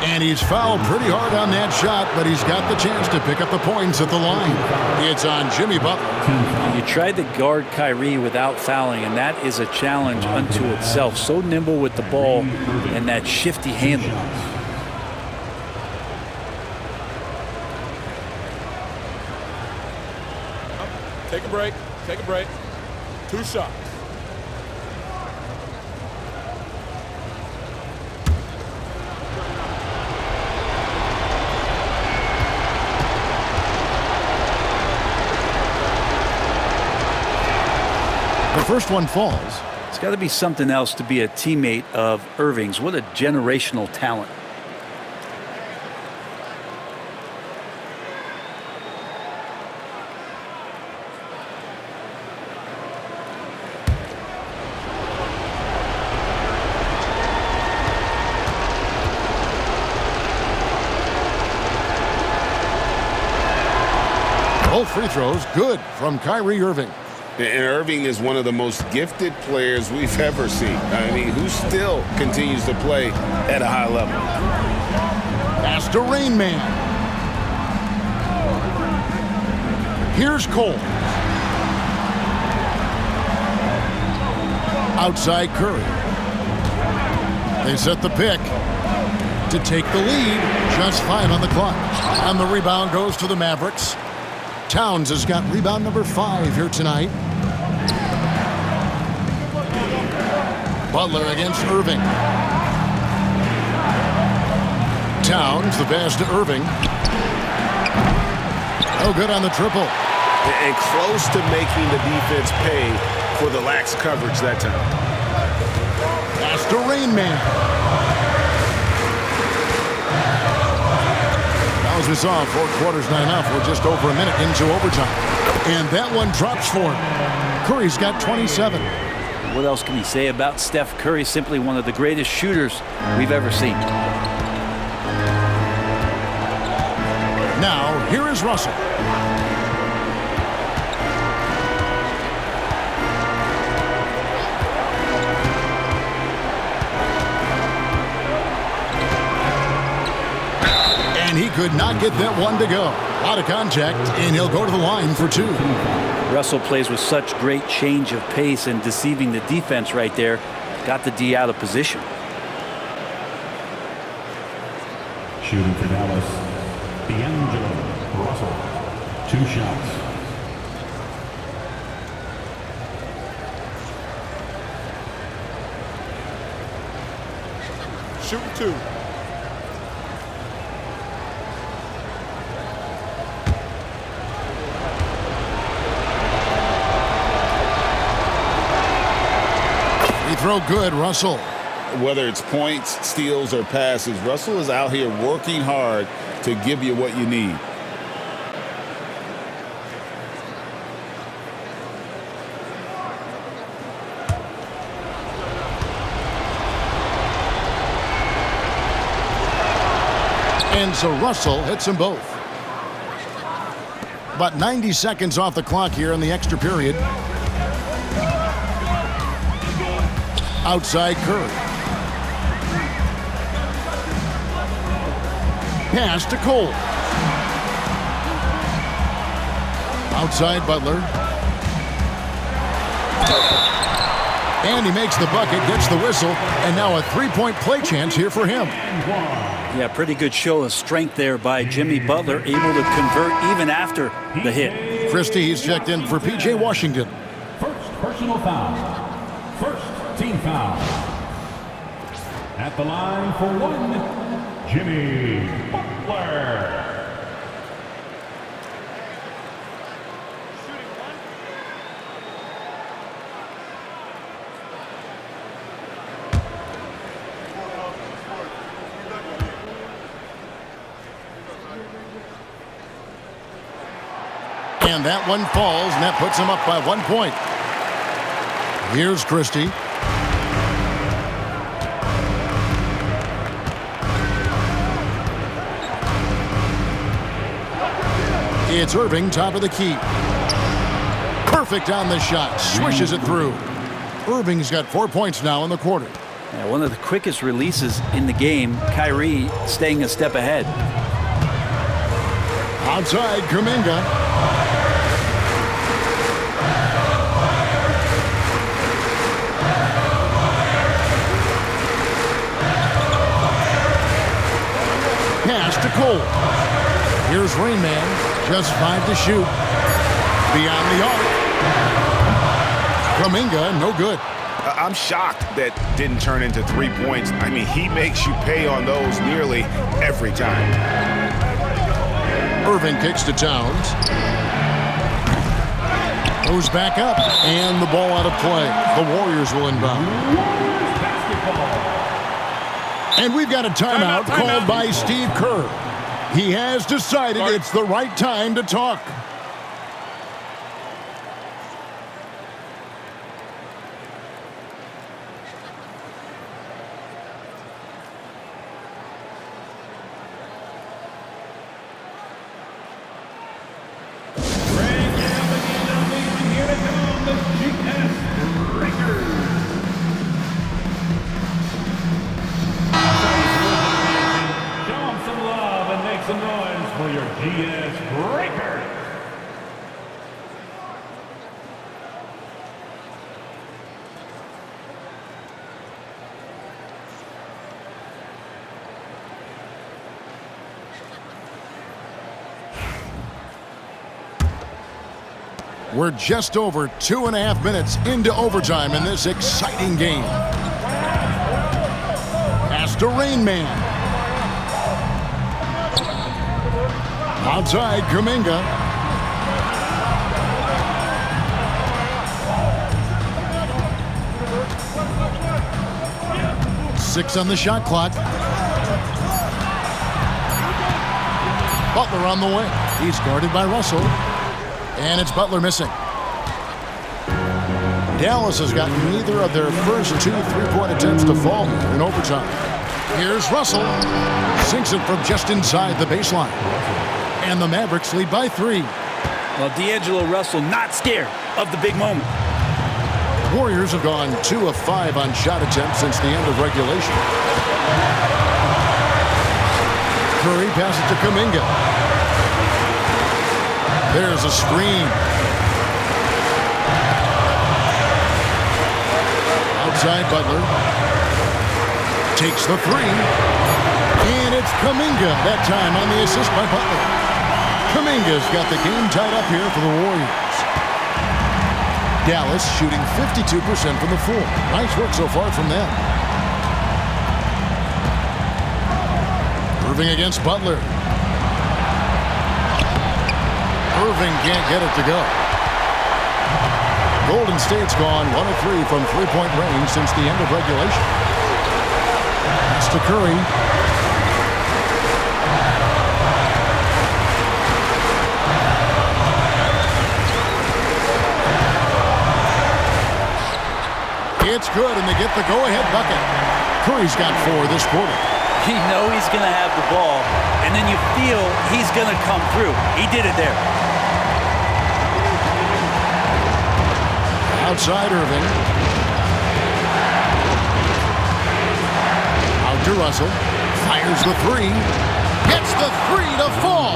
And he's fouled pretty hard on that shot, but he's got the chance to pick up the points at the line. It's on Jimmy Butler. You tried to guard Kyrie without fouling, and that is a challenge unto itself. So nimble with the ball and that shifty handle. Take a break. Take a break. 2 shots. The first one falls. It's got to be something else to be a teammate of Irving's. What a generational talent. Both free throws good from Kyrie Irving. And Irving is one of the most gifted players we've ever seen. I mean, who still continues to play at a high level. Pass to Rain Man. Here's Cole. Outside Curry. They set the pick to take the lead. Just 5 on the clock. And the rebound goes to the Mavericks. Towns has got rebound number 5 here tonight. Butler against Irving. Towns, the pass to Irving. Oh, good on the triple. And close to making the defense pay for the lax coverage that time. Pass to Rain Man. Now, as we saw, 4 quarters, not enough. We're just over a minute into overtime. And that one drops for him. Curry's got 27. What else can you say about Steph Curry? Simply one of the greatest shooters we've ever seen. Now, here is Russell. And he could not get that one to go. Out of contact, and he'll go to the line for 2. Russell plays with such great change of pace and deceiving the defense right there. Got the D out of position. Shooting for Dallas, D'Angelo Russell. 2 shots. Shooting 2. Throw good, Russell. Whether it's points, steals, or passes, Russell is out here working hard to give you what you need. And so Russell hits them both. About 90 seconds off the clock here in the extra period. Outside Curry. Pass to Cole. Outside Butler. And he makes the bucket, gets the whistle, and now a 3-point play chance here for him. Yeah, pretty good show of strength there by Jimmy Butler, able to convert even after the hit. Christie, he's checked in for P.J. Washington. First personal foul. First team foul. At the line for 1, Jimmy Butler. And that one falls, and that puts him up by 1 point. Here's Christie. It's Irving, top of the key. Perfect on the shot. Swishes it through. Irving's got 4 points now in the quarter. Yeah, one of the quickest releases in the game. Kyrie staying a step ahead. Outside, Kuminga. Pass to Cole. Here's Rain Man, just 5 to shoot. Beyond the arc. Kuminga, no good. I'm shocked that didn't turn into 3 points. I mean, he makes you pay on those nearly every time. Irving kicks to Towns. Goes back up, and the ball out of play. The Warriors will inbound. And we've got a timeout called by Steve Kerr. He has decided it's the right time to talk. Diaz Breaker. We're just over 2.5 minutes into overtime in this exciting game. Pass to Rain Man. Outside, Kuminga. Six on the shot clock. Butler on the way. He's guarded by Russell. And it's Butler missing. Dallas has got neither of their first 2 3-point attempts to fall here in overtime. Here's Russell. Sinks it from just inside the baseline. And the Mavericks lead by 3. Well, D'Angelo Russell not scared of the big moment. Warriors have gone 2 of 5 on shot attempts since the end of regulation. Curry passes to Kuminga. There's a screen. Outside Butler. Takes the 3. And it's Kuminga that time on the assist by Butler. Kuminga's got the game tied up here for the Warriors. Dallas shooting 52% from the floor. Nice work so far from them. Irving against Butler. Irving can't get it to go. Golden State's gone 1 of 3 from three-point range since the end of regulation. Pass to Curry. It's good, and they get the go-ahead bucket. Curry's got 4 this quarter. You know he's going to have the ball, and then you feel he's going to come through. He did it there. Outside Irving. Out to Russell. Fires the 3. Gets the 3 to fall.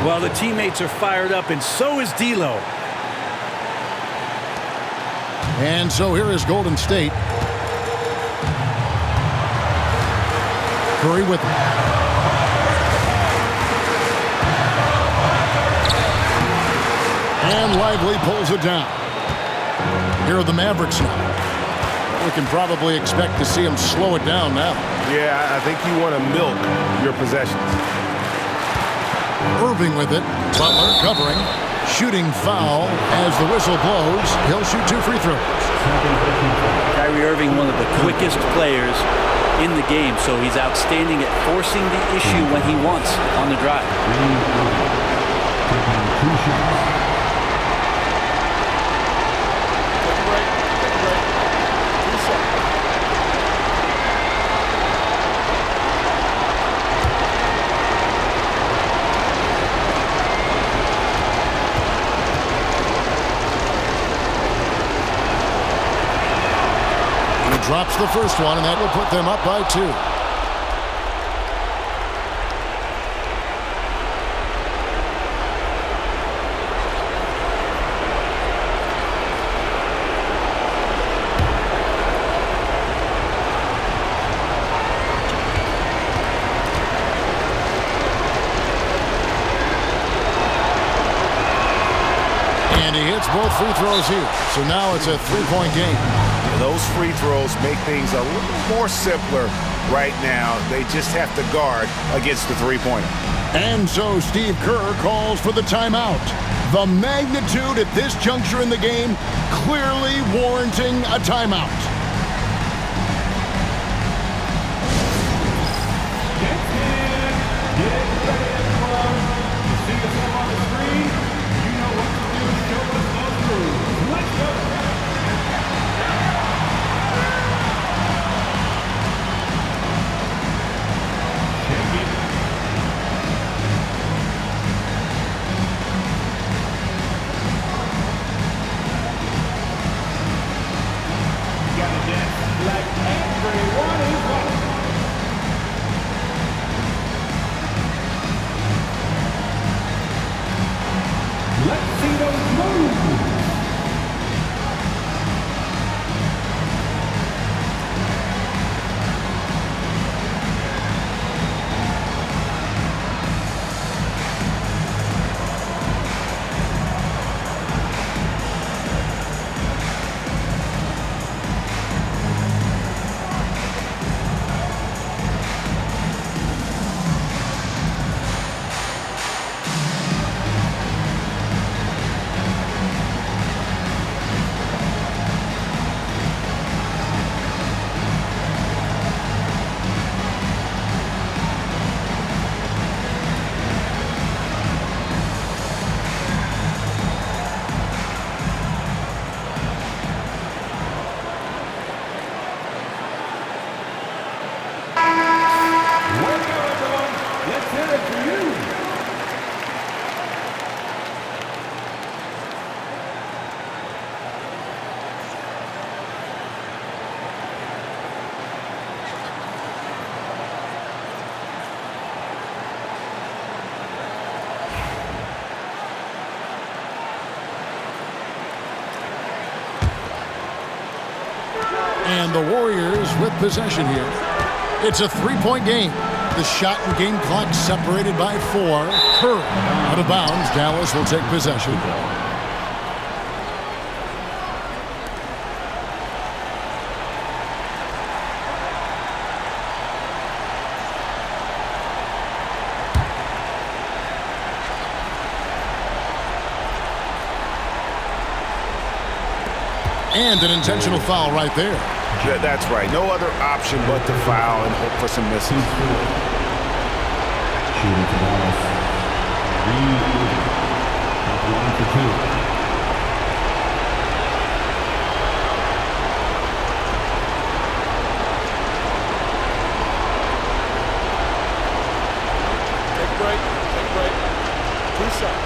Well, the teammates are fired up, and so is D'Lo. And so here is Golden State. Curry with it. And Lively pulls it down. Here are the Mavericks now. We can probably expect to see them slow it down now. Yeah, I think you want to milk your possessions. Irving with it. Butler covering. Shooting foul as the whistle blows. He'll shoot 2 free throws. Kyrie Irving, one of the quickest players in the game, so he's outstanding at forcing the issue when he wants on the drive. Drops the first one, and that will put them up by 2. And he hits both free throws here. So now it's a 3-point game. Those free throws make things a little more simpler right now. They just have to guard against the three-pointer. And so Steve Kerr calls for the timeout. The magnitude at this juncture in the game clearly warranting a timeout. And the Warriors with possession here. It's a three-point game. The shot and game clock separated by 4. Curry out of bounds. Dallas will take possession. And an intentional foul right there. That's right. No other option but to foul and hope for some misses. Shooting to Dallas. At the line for 2. Take a break. Take a break. 2 shots.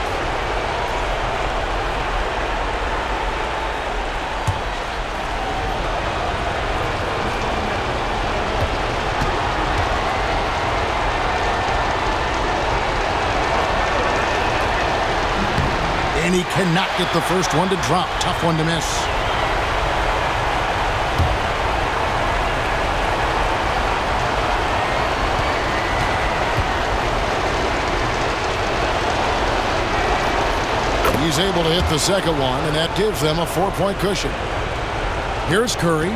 And he cannot get the first one to drop. Tough one to miss. He's able to hit the second one, and that gives them a 4-point cushion. Here's Curry.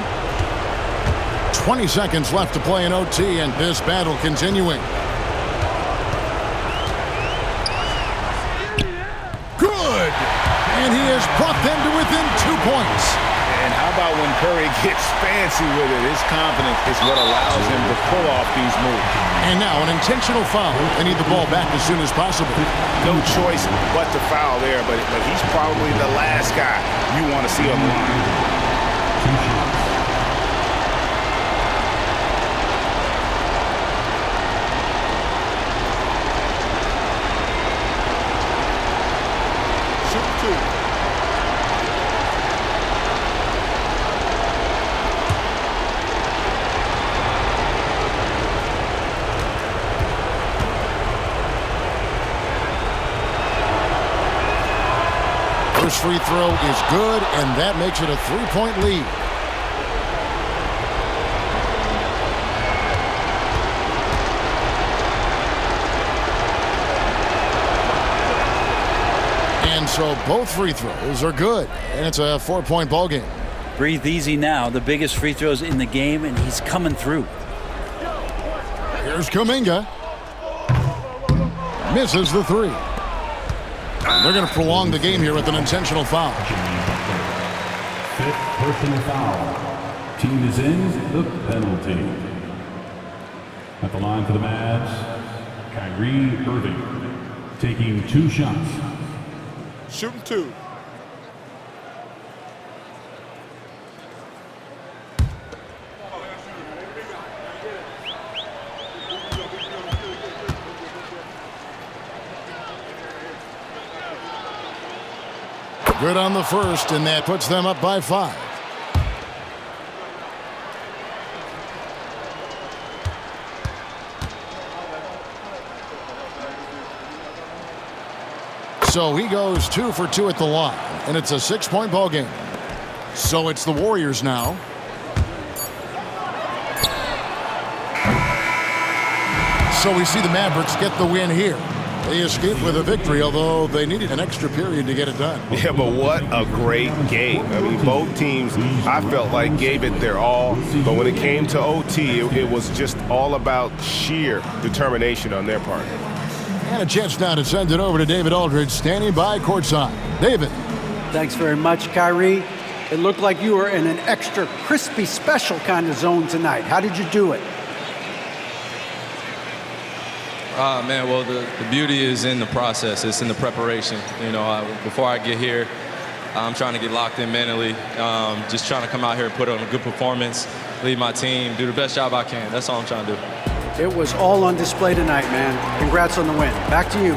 20 seconds left to play in OT, and this battle continuing. Good! And he has brought them to within 2 points. And how about when Curry gets fancy with it? His confidence is what allows him to pull off these moves. And now an intentional foul. They need the ball back as soon as possible. No choice but to foul there, but he's probably the last guy you want to see on the line. 2 shots. First free throw is good, and that makes it a 3-point lead. And so both free throws are good, and it's a 4-point ball game. Breathe easy now. The biggest free throws in the game, and he's coming through. Here's Kuminga. Misses the 3. They're going to prolong the game here with an intentional foul. 5th personal foul. Team is in the penalty. At the line for the Mavs, Kyrie Irving taking 2 shots. Shooting 2. Good on the first, and that puts them up by 5. So he goes 2 for 2 at the line, and it's a 6-point ball game. So it's the Warriors now. So we see the Mavericks get the win here. They escaped with a victory, although they needed an extra period to get it done. Yeah, but what a great game. I mean, both teams, I felt like, gave it their all. But when it came to OT, it was just all about sheer determination on their part. And a chance now to send it over to David Aldridge, standing by courtside. David. Thanks very much, Kyrie. It looked like you were in an extra crispy special kind of zone tonight. How did you do it? Man, well, the beauty is in the process. It's in the preparation. You know, before I get here, I'm trying to get locked in mentally, just trying to come out here and put on a good performance, lead my team, do the best job I can. That's all I'm trying to do. It was all on display tonight, man. Congrats on the win. Back to you.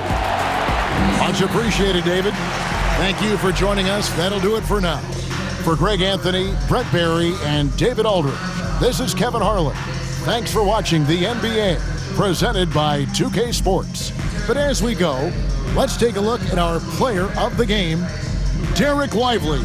Much appreciated, David. Thank you for joining us. That'll do it for now. For Greg Anthony, Brett Barry, and David Aldridge, this is Kevin Harlan. Thanks for watching the NBA, presented by 2K Sports. But as we go, let's take a look at our player of the game, Derek Lively.